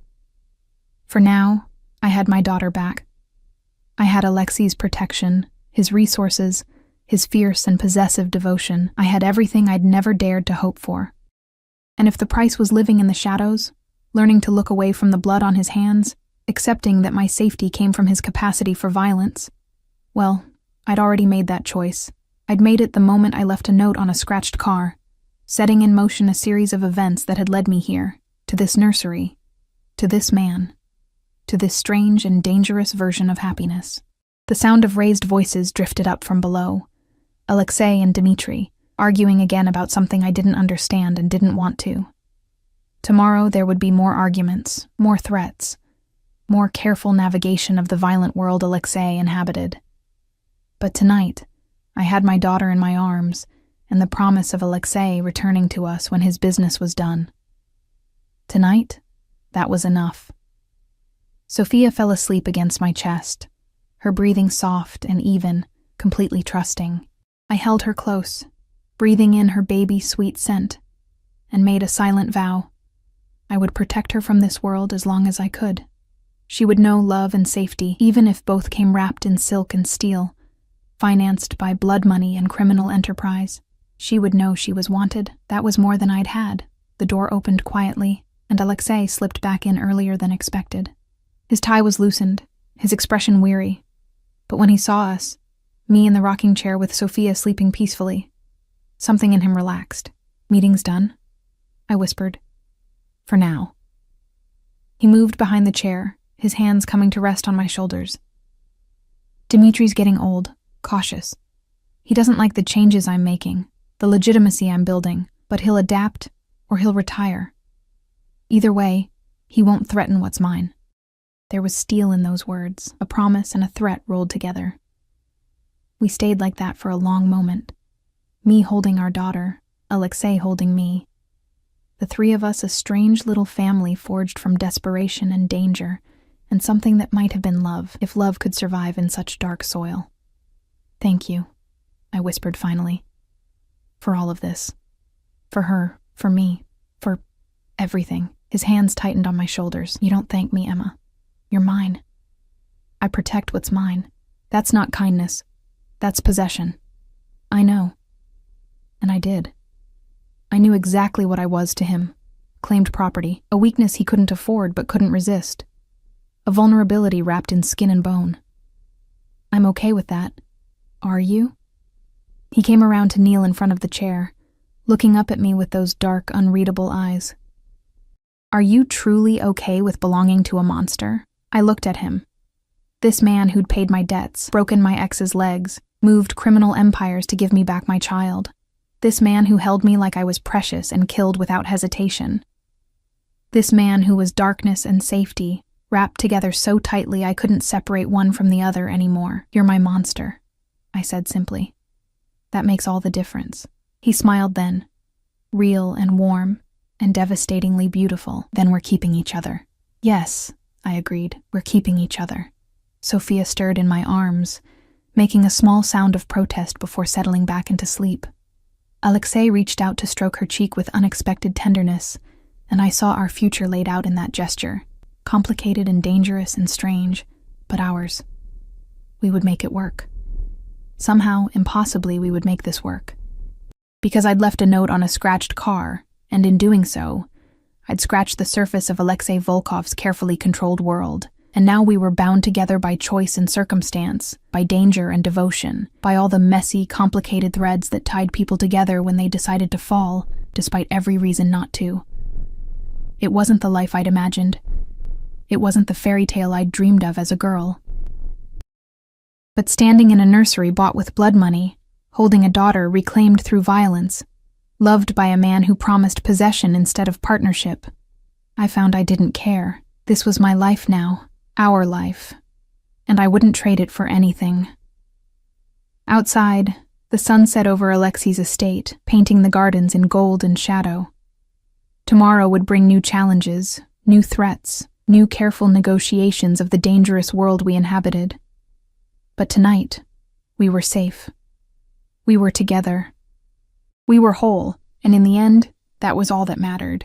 S1: For now, I had my daughter back. I had Alexei's protection, his resources, his fierce and possessive devotion. I had everything I'd never dared to hope for. And if the price was living in the shadows, learning to look away from the blood on his hands, accepting that my safety came from his capacity for violence, well, I'd already made that choice. I'd made it the moment I left a note on a scratched car, setting in motion a series of events that had led me here, to this nursery, to this man, to this strange and dangerous version of happiness. The sound of raised voices drifted up from below. Alexei and Dmitri, arguing again about something I didn't understand and didn't want to. Tomorrow there would be more arguments, more threats, more careful navigation of the violent world Alexei inhabited. But tonight, I had my daughter in my arms, and the promise of Alexei returning to us when his business was done. Tonight, that was enough. Sophia fell asleep against my chest, her breathing soft and even, completely trusting. I held her close, breathing in her baby sweet scent, and made a silent vow. I would protect her from this world as long as I could. She would know love and safety, even if both came wrapped in silk and steel, financed by blood money and criminal enterprise. She would know she was wanted. That was more than I'd had. The door opened quietly, and Alexei slipped back in earlier than expected. His tie was loosened, his expression weary. But when he saw us, me in the rocking chair with Sophia sleeping peacefully, something in him relaxed. "Meeting's done?" I whispered. For now. He moved behind the chair, his hands coming to rest on my shoulders. Dimitri's getting old, cautious. He doesn't like the changes I'm making, the legitimacy I'm building, but he'll adapt or he'll retire. Either way, he won't threaten what's mine. There was steel in those words, a promise and a threat rolled together. We stayed like that for a long moment. Me holding our daughter, Alexei holding me. The three of us a strange little family forged from desperation and danger, and something that might have been love, if love could survive in such dark soil. Thank you, I whispered finally. For all of this. For her, for me, for everything. His hands tightened on my shoulders. You don't thank me, Emma. You're mine. I protect what's mine. That's not kindness. That's possession. I know. And I did. I knew exactly what I was to him. Claimed property, a weakness he couldn't afford but couldn't resist. A vulnerability wrapped in skin and bone. I'm okay with that. Are you? He came around to kneel in front of the chair, looking up at me with those dark, unreadable eyes. Are you truly okay with belonging to a monster? I looked at him. This man who'd paid my debts, broken my ex's legs, moved criminal empires to give me back my child. This man who held me like I was precious and killed without hesitation. This man who was darkness and safety, wrapped together so tightly I couldn't separate one from the other anymore. You're my monster, I said simply. That makes all the difference. He smiled then, real and warm and devastatingly beautiful. Then we're keeping each other. Yes, I agreed, we're keeping each other. Sophia stirred in my arms, making a small sound of protest before settling back into sleep. Alexei reached out to stroke her cheek with unexpected tenderness, and I saw our future laid out in that gesture, complicated and dangerous and strange, but ours. We would make it work. Somehow, impossibly, we would make this work. Because I'd left a note on a scratched car, and in doing so, I'd scratched the surface of Alexei Volkov's carefully controlled world, and now we were bound together by choice and circumstance, by danger and devotion, by all the messy, complicated threads that tied people together when they decided to fall, despite every reason not to. It wasn't the life I'd imagined. It wasn't the fairy tale I'd dreamed of as a girl. But standing in a nursery bought with blood money, holding a daughter reclaimed through violence, loved by a man who promised possession instead of partnership, I found I didn't care. This was my life now. Our life, and I wouldn't trade it for anything. Outside, the sun set over Alexei's estate, painting the gardens in gold and shadow. Tomorrow would bring new challenges, new threats, new careful negotiations of the dangerous world we inhabited. But tonight, we were safe. We were together. We were whole, and in the end, that was all that mattered.